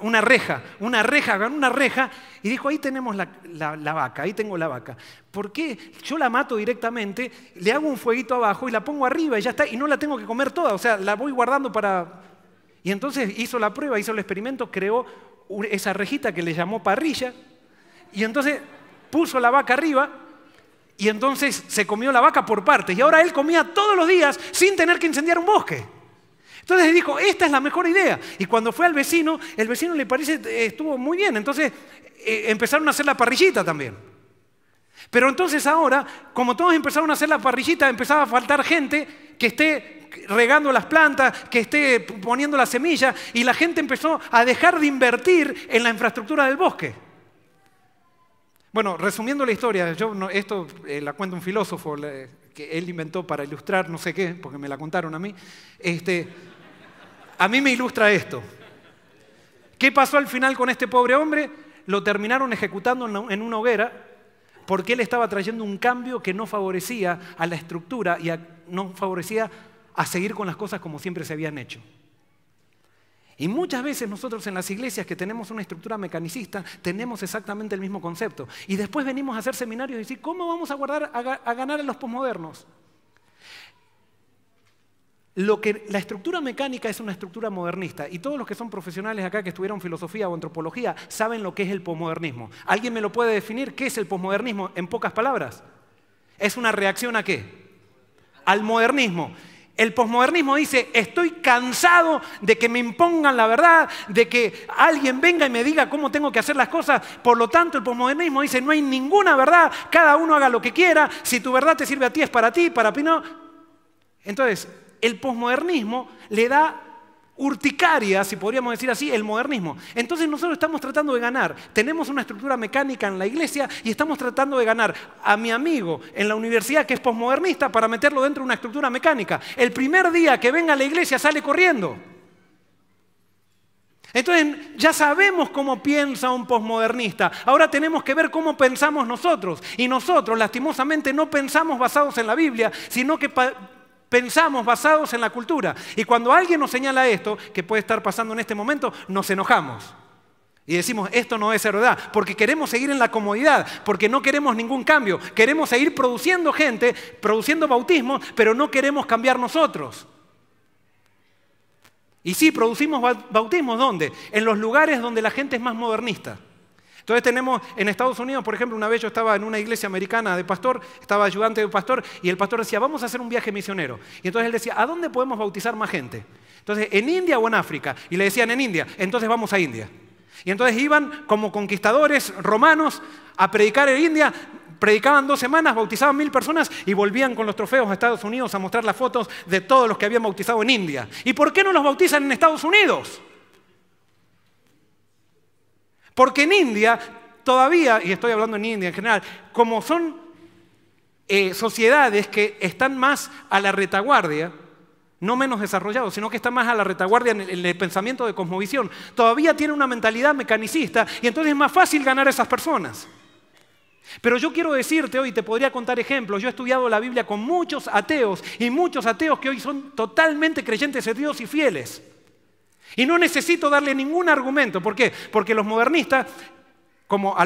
Agarró una reja y dijo, ahí tenemos la vaca, ahí tengo la vaca. ¿Por qué yo la mato directamente, le hago un fueguito abajo y la pongo arriba y ya está, y no la tengo que comer toda? O sea, la voy guardando para... Y entonces hizo la prueba, hizo el experimento, creó esa rejita que le llamó parrilla, y entonces puso la vaca arriba, y entonces se comió la vaca por partes, y ahora él comía todos los días sin tener que incendiar un bosque. Entonces dijo, esta es la mejor idea. Y cuando fue al vecino, el vecino le parece, estuvo muy bien, entonces empezaron a hacer la parrillita también. Pero entonces ahora, como todos empezaron a hacer la parrillita, empezaba a faltar gente que esté regando las plantas, que esté poniendo la semilla, y la gente empezó a dejar de invertir en la infraestructura del bosque. Bueno, resumiendo la historia, esto la cuenta un filósofo que él inventó para ilustrar no sé qué, porque me la contaron a mí. A mí me ilustra esto. ¿Qué pasó al final con este pobre hombre? Lo terminaron ejecutando en una hoguera porque él estaba trayendo un cambio que no favorecía a la estructura y no favorecía a seguir con las cosas como siempre se habían hecho. Y muchas veces nosotros en las iglesias que tenemos una estructura mecanicista, tenemos exactamente el mismo concepto. Y después venimos a hacer seminarios y decir, ¿cómo vamos a ganar a los posmodernos? La estructura mecánica es una estructura modernista. Y todos los que son profesionales acá que estudiaron filosofía o antropología saben lo que es el posmodernismo. ¿Alguien me lo puede definir? ¿Qué es el posmodernismo en pocas palabras? ¿Es una reacción a qué? Al modernismo. El posmodernismo dice, estoy cansado de que me impongan la verdad, de que alguien venga y me diga cómo tengo que hacer las cosas. Por lo tanto, el posmodernismo dice, no hay ninguna verdad, cada uno haga lo que quiera, si tu verdad te sirve a ti es para ti, para mí no. Entonces, el posmodernismo le da urticaria, si podríamos decir así, el modernismo. Entonces nosotros estamos tratando de ganar. Tenemos una estructura mecánica en la iglesia y estamos tratando de ganar a mi amigo en la universidad que es posmodernista para meterlo dentro de una estructura mecánica. El primer día que venga a la iglesia sale corriendo. Entonces ya sabemos cómo piensa un posmodernista. Ahora tenemos que ver cómo pensamos nosotros. Y nosotros, lastimosamente, no pensamos basados en la Biblia, sino que pensamos basados en la cultura. Y cuando alguien nos señala esto, que puede estar pasando en este momento, nos enojamos. Y decimos, esto no es verdad, porque queremos seguir en la comodidad, porque no queremos ningún cambio. Queremos seguir produciendo gente, produciendo bautismos, pero no queremos cambiar nosotros. Y sí, producimos bautismos, ¿dónde? En los lugares donde la gente es más modernista. Entonces tenemos en Estados Unidos, por ejemplo, una vez yo estaba en una iglesia americana de pastor, estaba ayudante de un pastor, y el pastor decía, vamos a hacer un viaje misionero. Y entonces él decía, ¿a dónde podemos bautizar más gente? Entonces, ¿en India o en África? Y le decían, en India. Entonces vamos a India. Y entonces iban como conquistadores romanos a predicar en India, predicaban 2 semanas, bautizaban 1000 personas y volvían con los trofeos a Estados Unidos a mostrar las fotos de todos los que habían bautizado en India. ¿Y por qué no los bautizan en Estados Unidos? Porque en India todavía, y estoy hablando en India en general, como son sociedades que están más a la retaguardia, no menos desarrollados, sino que están más a la retaguardia en el pensamiento de cosmovisión, todavía tienen una mentalidad mecanicista y entonces es más fácil ganar a esas personas. Pero yo quiero decirte hoy, te podría contar ejemplos, yo he estudiado la Biblia con muchos ateos y muchos ateos que hoy son totalmente creyentes de Dios y fieles. Y no necesito darle ningún argumento. ¿Por qué? Porque los modernistas, como a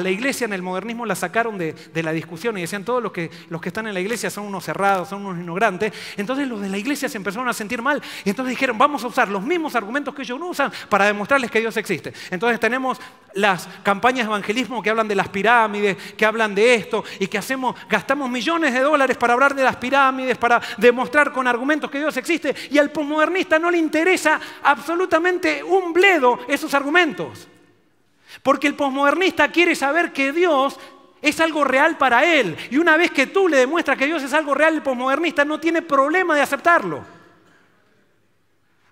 la iglesia en el modernismo la sacaron de la discusión y decían todos los que están en la iglesia son unos cerrados, son unos ignorantes. Entonces los de la iglesia se empezaron a sentir mal y entonces dijeron, vamos a usar los mismos argumentos que ellos no usan para demostrarles que Dios existe. Entonces tenemos las campañas de evangelismo que hablan de las pirámides, que hablan de esto y que gastamos millones de dólares para hablar de las pirámides, para demostrar con argumentos que Dios existe, y al posmodernista no le interesa absolutamente un bledo esos argumentos. Porque el posmodernista quiere saber que Dios es algo real para él. Y una vez que tú le demuestras que Dios es algo real, el posmodernista no tiene problema de aceptarlo.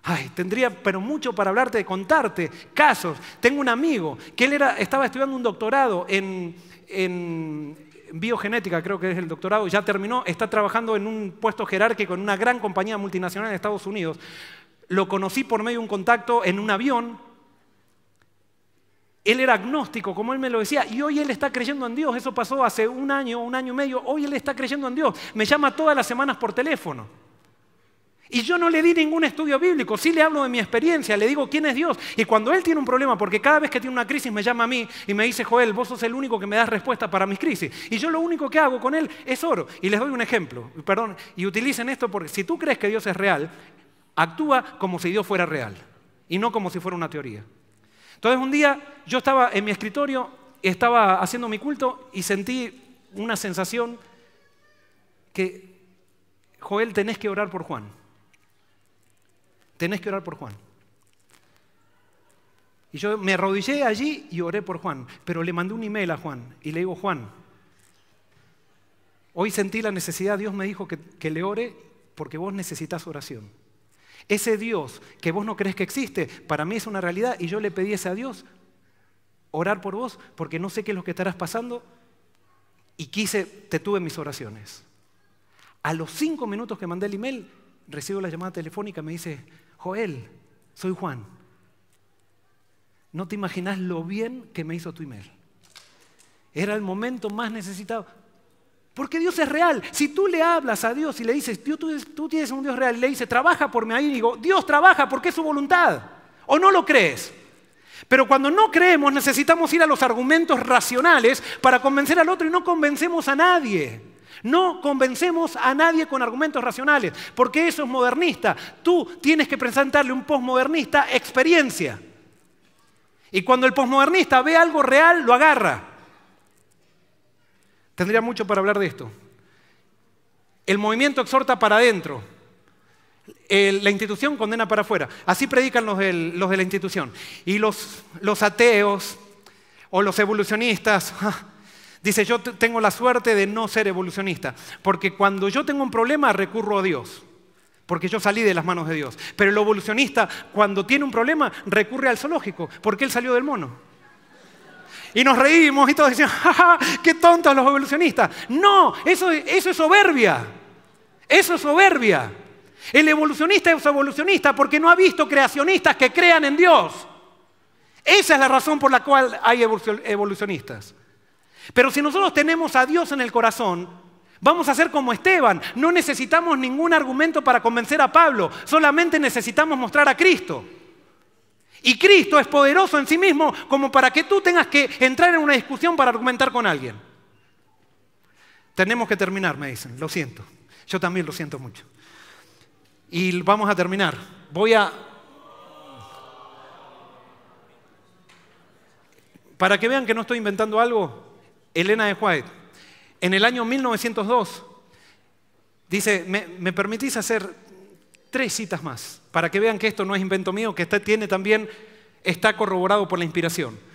Ay, tendría pero mucho para hablarte, de contarte casos. Tengo un amigo que él estaba estudiando un doctorado en biogenética, creo que es el doctorado, ya terminó, está trabajando en un puesto jerárquico en una gran compañía multinacional en Estados Unidos. Lo conocí por medio de un contacto en un avión. Él era agnóstico, como él me lo decía, y hoy él está creyendo en Dios. Eso pasó hace un año y medio. Hoy él está creyendo en Dios. Me llama todas las semanas por teléfono. Y yo no le di ningún estudio bíblico, sí le hablo de mi experiencia, le digo quién es Dios. Y cuando él tiene un problema, porque cada vez que tiene una crisis me llama a mí y me dice, Joel, vos sos el único que me das respuesta para mis crisis. Y yo lo único que hago con él es oro. Y les doy un ejemplo, perdón, y utilicen esto porque si tú crees que Dios es real, actúa como si Dios fuera real y no como si fuera una teoría. Entonces un día yo estaba en mi escritorio, estaba haciendo mi culto y sentí una sensación que, Joel, tenés que orar por Juan. Tenés que orar por Juan. Y yo me arrodillé allí y oré por Juan, pero le mandé un email a Juan y le digo, Juan, hoy sentí la necesidad, Dios me dijo que le ore porque vos necesitas oración. Ese Dios que vos no crees que existe, para mí es una realidad y yo le pedí a Dios orar por vos porque no sé qué es lo que estarás pasando y te tuve en mis oraciones. A los 5 minutos que mandé el email, recibo la llamada telefónica y me dice, Joel, soy Juan. No te imaginas lo bien que me hizo tu email. Era el momento más necesitado. Porque Dios es real. Si tú le hablas a Dios y le dices, tú tienes un Dios real, y le dices, trabaja por mí, ahí digo, Dios trabaja porque es su voluntad. ¿O no lo crees? Pero cuando no creemos necesitamos ir a los argumentos racionales para convencer al otro y no convencemos a nadie. No convencemos a nadie con argumentos racionales, porque eso es modernista. Tú tienes que presentarle a un posmodernista experiencia. Y cuando el posmodernista ve algo real, lo agarra. Tendría mucho para hablar de esto. El movimiento exhorta para adentro. La institución condena para afuera. Así predican los de la institución. Y los ateos o los evolucionistas, dice, yo tengo la suerte de no ser evolucionista, porque cuando yo tengo un problema recurro a Dios, porque yo salí de las manos de Dios. Pero el evolucionista, cuando tiene un problema, recurre al zoológico, porque él salió del mono. Y nos reímos y todos decían, ¡ja, ja, qué tontos los evolucionistas! No, eso es soberbia. Eso es soberbia. El evolucionista es evolucionista porque no ha visto creacionistas que crean en Dios. Esa es la razón por la cual hay evolucionistas. Pero si nosotros tenemos a Dios en el corazón, vamos a ser como Esteban. No necesitamos ningún argumento para convencer a Pablo. Solamente necesitamos mostrar a Cristo. Y Cristo es poderoso en sí mismo como para que tú tengas que entrar en una discusión para argumentar con alguien. Tenemos que terminar, me dicen. Lo siento. Yo también lo siento mucho. Y vamos a terminar. Para que vean que no estoy inventando algo, Elena de White, en el año 1902, dice, ¿me permitís hacer 3 citas más? Para que vean que esto no es invento mío, que está corroborado por la inspiración.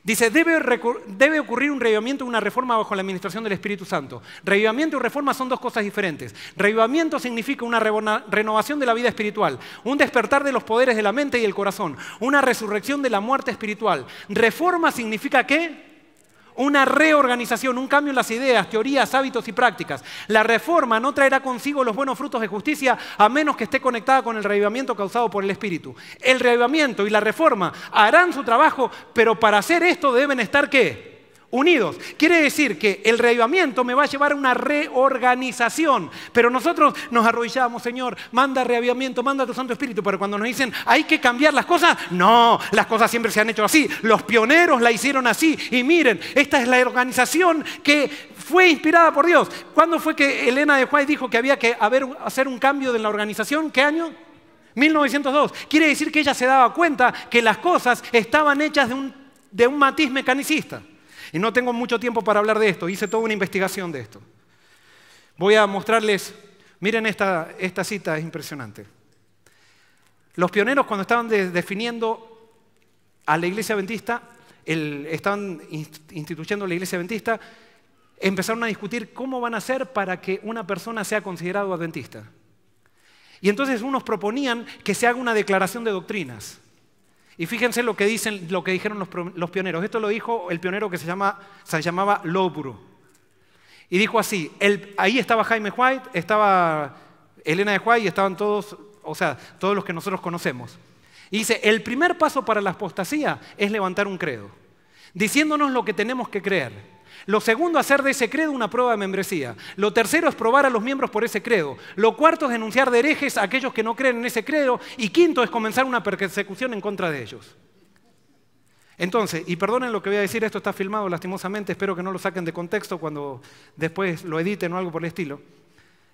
Dice, debe ocurrir un revivamiento y una reforma bajo la administración del Espíritu Santo. Revivamiento y reforma son 2 cosas diferentes. Revivamiento significa una renovación de la vida espiritual, un despertar de los poderes de la mente y el corazón, una resurrección de la muerte espiritual. Reforma significa ¿qué? Una reorganización, un cambio en las ideas, teorías, hábitos y prácticas. La reforma no traerá consigo los buenos frutos de justicia a menos que esté conectada con el revivamiento causado por el Espíritu. El revivamiento y la reforma harán su trabajo, pero para hacer esto deben estar ¿qué? Unidos. Quiere decir que el revivamiento me va a llevar a una reorganización. Pero nosotros nos arrodillamos, Señor, manda reavivamiento, manda tu Santo Espíritu. Pero cuando nos dicen, hay que cambiar las cosas, no, las cosas siempre se han hecho así. Los pioneros la hicieron así. Y miren, esta es la organización que fue inspirada por Dios. ¿Cuándo fue que Elena de White dijo que había que hacer un cambio en la organización? ¿Qué año? 1902. Quiere decir que ella se daba cuenta que las cosas estaban hechas de un matiz mecanicista. Y no tengo mucho tiempo para hablar de esto, hice toda una investigación de esto. Voy a mostrarles, miren esta cita, es impresionante. Los pioneros cuando estaban definiendo a la iglesia adventista, estaban instituyendo la iglesia adventista, empezaron a discutir cómo van a hacer para que una persona sea considerado adventista. Y entonces unos proponían que se haga una declaración de doctrinas. Y fíjense lo que dijeron los pioneros. Esto lo dijo el pionero que se llamaba Loughborough. Y dijo así, ahí estaba Jaime White, estaba Elena de White y estaban todos, todos los que nosotros conocemos. Y dice, el primer paso para la apostasía es levantar un credo, diciéndonos lo que tenemos que creer. Lo segundo, hacer de ese credo una prueba de membresía. Lo tercero es probar a los miembros por ese credo. Lo cuarto es denunciar de herejes a aquellos que no creen en ese credo. Y quinto es comenzar una persecución en contra de ellos. Entonces, y perdonen lo que voy a decir, esto está filmado lastimosamente, espero que no lo saquen de contexto cuando después lo editen o algo por el estilo.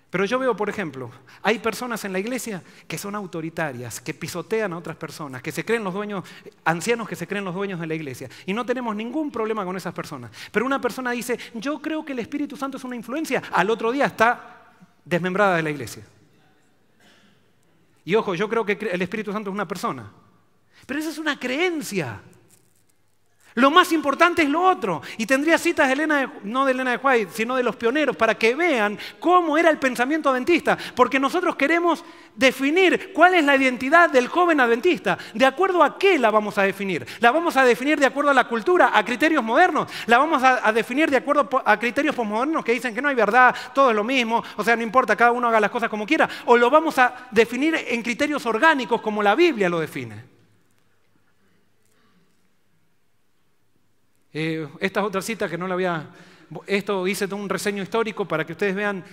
Pero yo veo, por ejemplo, hay personas en la iglesia que son autoritarias, que pisotean a otras personas, que se creen los dueños, ancianos que se creen los dueños de la iglesia. Y no tenemos ningún problema con esas personas. Pero una persona dice, yo creo que el Espíritu Santo es una influencia, al otro día está desmembrada de la iglesia. Y ojo, yo creo que el Espíritu Santo es una persona. Pero esa es una creencia. Lo más importante es lo otro. Y tendría citas no de Elena de White, sino de los pioneros, para que vean cómo era el pensamiento adventista. Porque nosotros queremos definir cuál es la identidad del joven adventista. ¿De acuerdo a qué la vamos a definir? ¿La vamos a definir de acuerdo a la cultura, a criterios modernos? ¿La vamos a definir de acuerdo a criterios posmodernos que dicen que no hay verdad, todo es lo mismo, no importa, cada uno haga las cosas como quiera? ¿O lo vamos a definir en criterios orgánicos como la Biblia lo define? Esta es otra cita que no la voy a esto hice todo un reseño histórico para que ustedes vean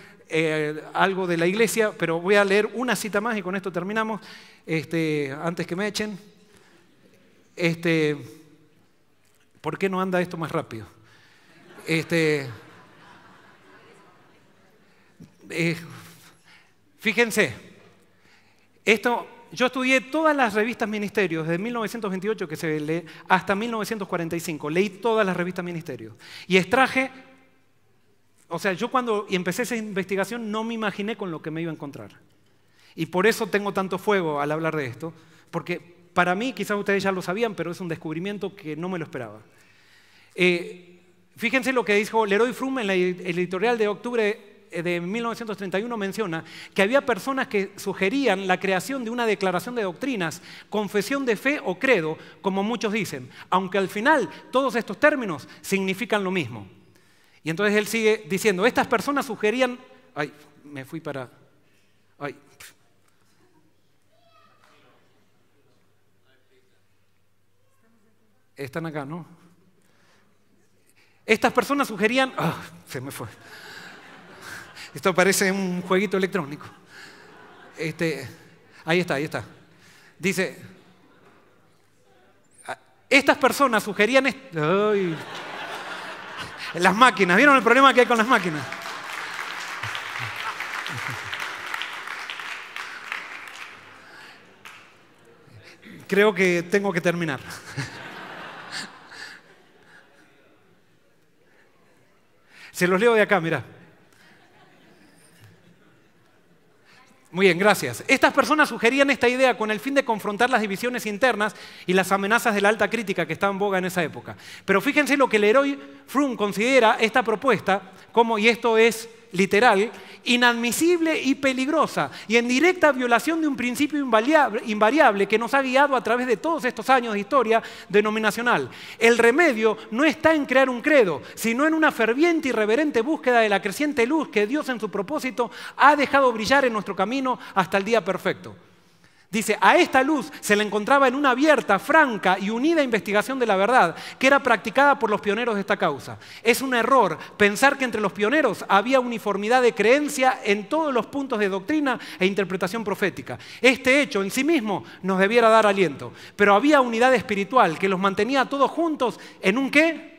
algo de la iglesia, pero voy a leer una cita más y con esto terminamos, antes que me echen. ¿Por qué no anda esto más rápido? Fíjense, yo estudié todas las revistas ministerios, desde 1928 que se lee hasta 1945. Leí todas las revistas ministerios. Y extraje, o sea, yo cuando empecé esa investigación no me imaginé con lo que me iba a encontrar. Y por eso tengo tanto fuego al hablar de esto, porque para mí, quizás ustedes ya lo sabían, pero es un descubrimiento que no me lo esperaba. Fíjense lo que dijo Leroy Froom en el editorial de octubre de 1931, menciona que había personas que sugerían la creación de una declaración de doctrinas, confesión de fe o credo, como muchos dicen, aunque al final todos estos términos significan lo mismo. Y entonces él sigue diciendo, estas personas sugerían... Ay, me fui para... Ay. Están acá, ¿no? Estas personas sugerían... se me fue. Esto parece un jueguito electrónico. Ahí está. Dice, estas personas sugerían... Las máquinas, ¿vieron el problema que hay con las máquinas? Creo que tengo que terminar. Se los leo de acá, mirá. Muy bien, gracias. Estas personas sugerían esta idea con el fin de confrontar las divisiones internas y las amenazas de la alta crítica que estaba en boga en esa época. Pero fíjense lo que Leroy Froom considera esta propuesta como, y esto es literal, inadmisible y peligrosa, y en directa violación de un principio invariable que nos ha guiado a través de todos estos años de historia denominacional. El remedio no está en crear un credo, sino en una ferviente y reverente búsqueda de la creciente luz que Dios en su propósito ha dejado brillar en nuestro camino hasta el día perfecto. Dice, a esta luz se le encontraba en una abierta, franca y unida investigación de la verdad que era practicada por los pioneros de esta causa. Es un error pensar que entre los pioneros había uniformidad de creencia en todos los puntos de doctrina e interpretación profética. Este hecho en sí mismo nos debiera dar aliento, pero había unidad espiritual que los mantenía todos juntos en un ¿qué?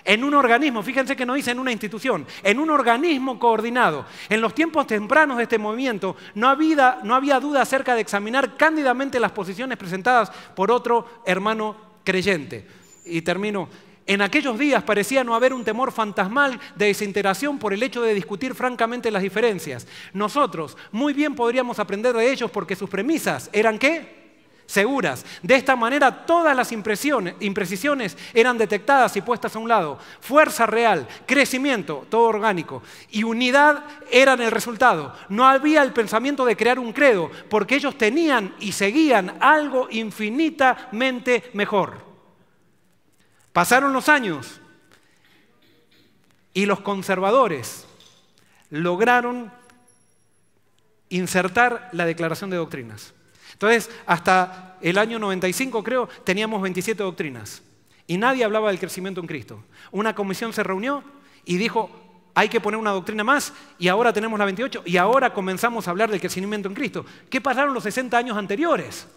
En un organismo, fíjense que no dice en una institución, en un organismo coordinado. En los tiempos tempranos de este movimiento no había duda acerca de examinar cándidamente las posiciones presentadas por otro hermano creyente. Y termino. En aquellos días parecía no haber un temor fantasmal de desintegración por el hecho de discutir francamente las diferencias. Nosotros muy bien podríamos aprender de ellos porque sus premisas eran ¿qué? Seguras. De esta manera todas las imprecisiones eran detectadas y puestas a un lado. Fuerza real, crecimiento, todo orgánico, y unidad eran el resultado. No había el pensamiento de crear un credo, porque ellos tenían y seguían algo infinitamente mejor. Pasaron los años y los conservadores lograron insertar la declaración de doctrinas. Entonces, hasta el año 95, creo, teníamos 27 doctrinas. Y nadie hablaba del crecimiento en Cristo. Una comisión se reunió y dijo, hay que poner una doctrina más, y ahora tenemos la 28, y ahora comenzamos a hablar del crecimiento en Cristo. ¿Qué pasaron los 60 años anteriores?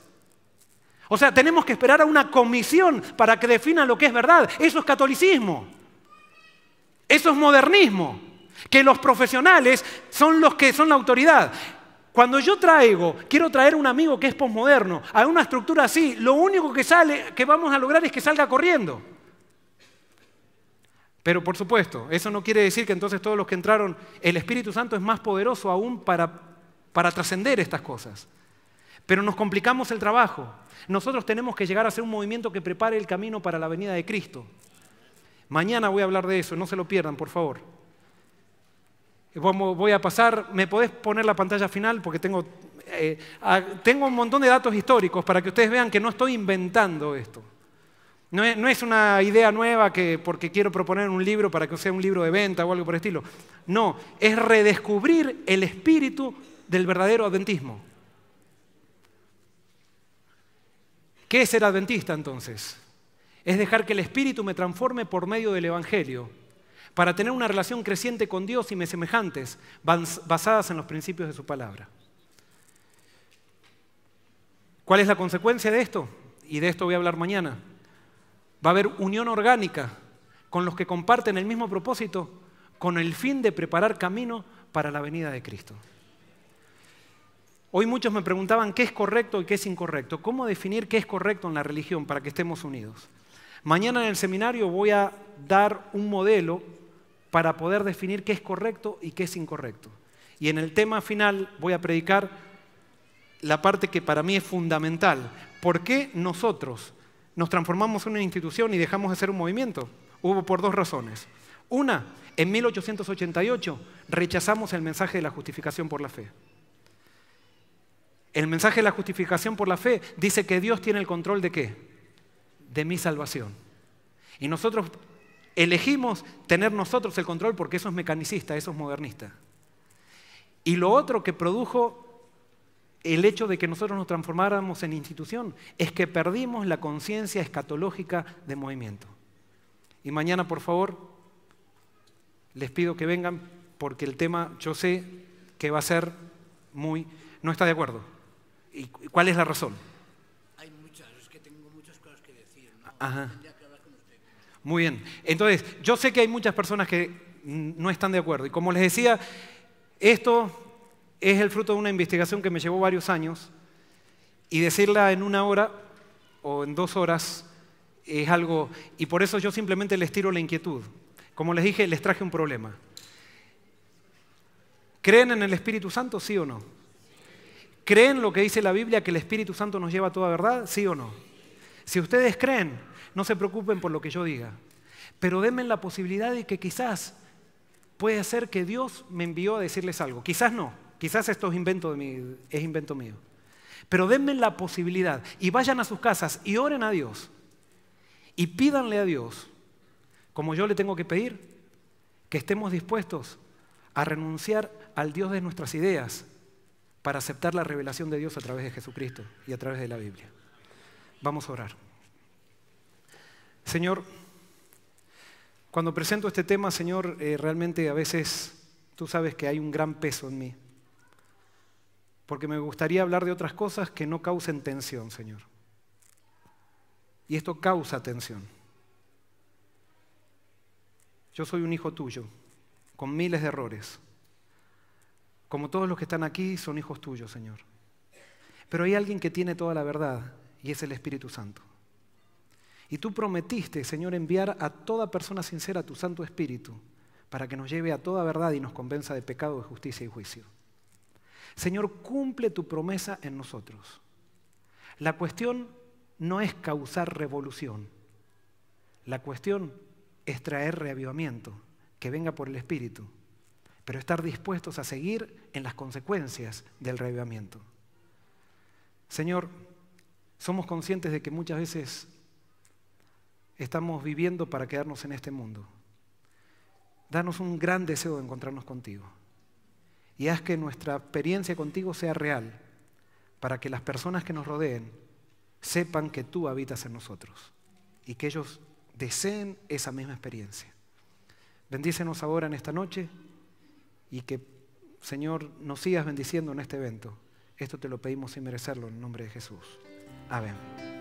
O sea, tenemos que esperar a una comisión para que defina lo que es verdad. Eso es catolicismo. Eso es modernismo. Que los profesionales son los que son la autoridad. Cuando yo quiero traer un amigo que es posmoderno a una estructura así, lo único que vamos a lograr es que salga corriendo. Pero por supuesto, eso no quiere decir que entonces todos los que entraron, el Espíritu Santo es más poderoso aún para trascender estas cosas. Pero nos complicamos el trabajo. Nosotros tenemos que llegar a ser un movimiento que prepare el camino para la venida de Cristo. Mañana voy a hablar de eso, no se lo pierdan, por favor. Voy a pasar, ¿me podés poner la pantalla final? Porque tengo un montón de datos históricos para que ustedes vean que no estoy inventando esto. No es una idea nueva porque quiero proponer un libro para que sea un libro de venta o algo por el estilo. No, es redescubrir el espíritu del verdadero adventismo. ¿Qué es ser adventista entonces? Es dejar que el espíritu me transforme por medio del evangelio, para tener una relación creciente con Dios y mis semejantes, basadas en los principios de su palabra. ¿Cuál es la consecuencia de esto? Y de esto voy a hablar mañana. Va a haber unión orgánica con los que comparten el mismo propósito, con el fin de preparar camino para la venida de Cristo. Hoy muchos me preguntaban qué es correcto y qué es incorrecto. ¿Cómo definir qué es correcto en la religión para que estemos unidos? Mañana en el seminario voy a dar un modelo para poder definir qué es correcto y qué es incorrecto. Y en el tema final voy a predicar la parte que para mí es fundamental. ¿Por qué nosotros nos transformamos en una institución y dejamos de ser un movimiento? Hubo por dos razones. Una, en 1888 rechazamos el mensaje de la justificación por la fe. El mensaje de la justificación por la fe dice que Dios tiene el control ¿de qué? De mi salvación. Y nosotros elegimos tener nosotros el control porque eso es mecanicista, eso es modernista. Y lo otro que produjo el hecho de que nosotros nos transformáramos en institución es que perdimos la conciencia escatológica de movimiento. Y mañana, por favor, les pido que vengan porque el tema yo sé que va a ser muy... ¿No está de acuerdo? ¿Y cuál es la razón? Hay muchas, es que tengo muchas cosas que decir, ¿no? Ajá. Tendría que hablar con usted. Muy bien. Entonces, yo sé que hay muchas personas que no están de acuerdo. Y como les decía, esto es el fruto de una investigación que me llevó varios años. Y decirla en 1 hora o en 2 horas es algo... Y por eso yo simplemente les tiro la inquietud. Como les dije, les traje un problema. ¿Creen en el Espíritu Santo, sí o no? ¿Creen lo que dice la Biblia, que el Espíritu Santo nos lleva a toda verdad? ¿Sí o no? Si ustedes creen, no se preocupen por lo que yo diga, pero denme la posibilidad de que quizás puede ser que Dios me envió a decirles algo. Quizás no, quizás esto es invento mío. Pero denme la posibilidad y vayan a sus casas y oren a Dios y pídanle a Dios, como yo le tengo que pedir, que estemos dispuestos a renunciar al Dios de nuestras ideas para aceptar la revelación de Dios a través de Jesucristo y a través de la Biblia. Vamos a orar. Señor, cuando presento este tema, Señor, realmente a veces tú sabes que hay un gran peso en mí, porque me gustaría hablar de otras cosas que no causen tensión, Señor. Y esto causa tensión. Yo soy un hijo tuyo, con miles de errores. Como todos los que están aquí son hijos tuyos, Señor. Pero hay alguien que tiene toda la verdad y es el Espíritu Santo. Y tú prometiste, Señor, enviar a toda persona sincera tu Santo Espíritu para que nos lleve a toda verdad y nos convenza de pecado, de justicia y juicio. Señor, cumple tu promesa en nosotros. La cuestión no es causar revolución. La cuestión es traer reavivamiento, que venga por el Espíritu, pero estar dispuestos a seguir en las consecuencias del reavivamiento. Señor, somos conscientes de que muchas veces estamos viviendo para quedarnos en este mundo. Danos un gran deseo de encontrarnos contigo y haz que nuestra experiencia contigo sea real para que las personas que nos rodeen sepan que tú habitas en nosotros y que ellos deseen esa misma experiencia. Bendícenos ahora en esta noche y que, Señor, nos sigas bendiciendo en este evento. Esto te lo pedimos sin merecerlo en el nombre de Jesús. Amén.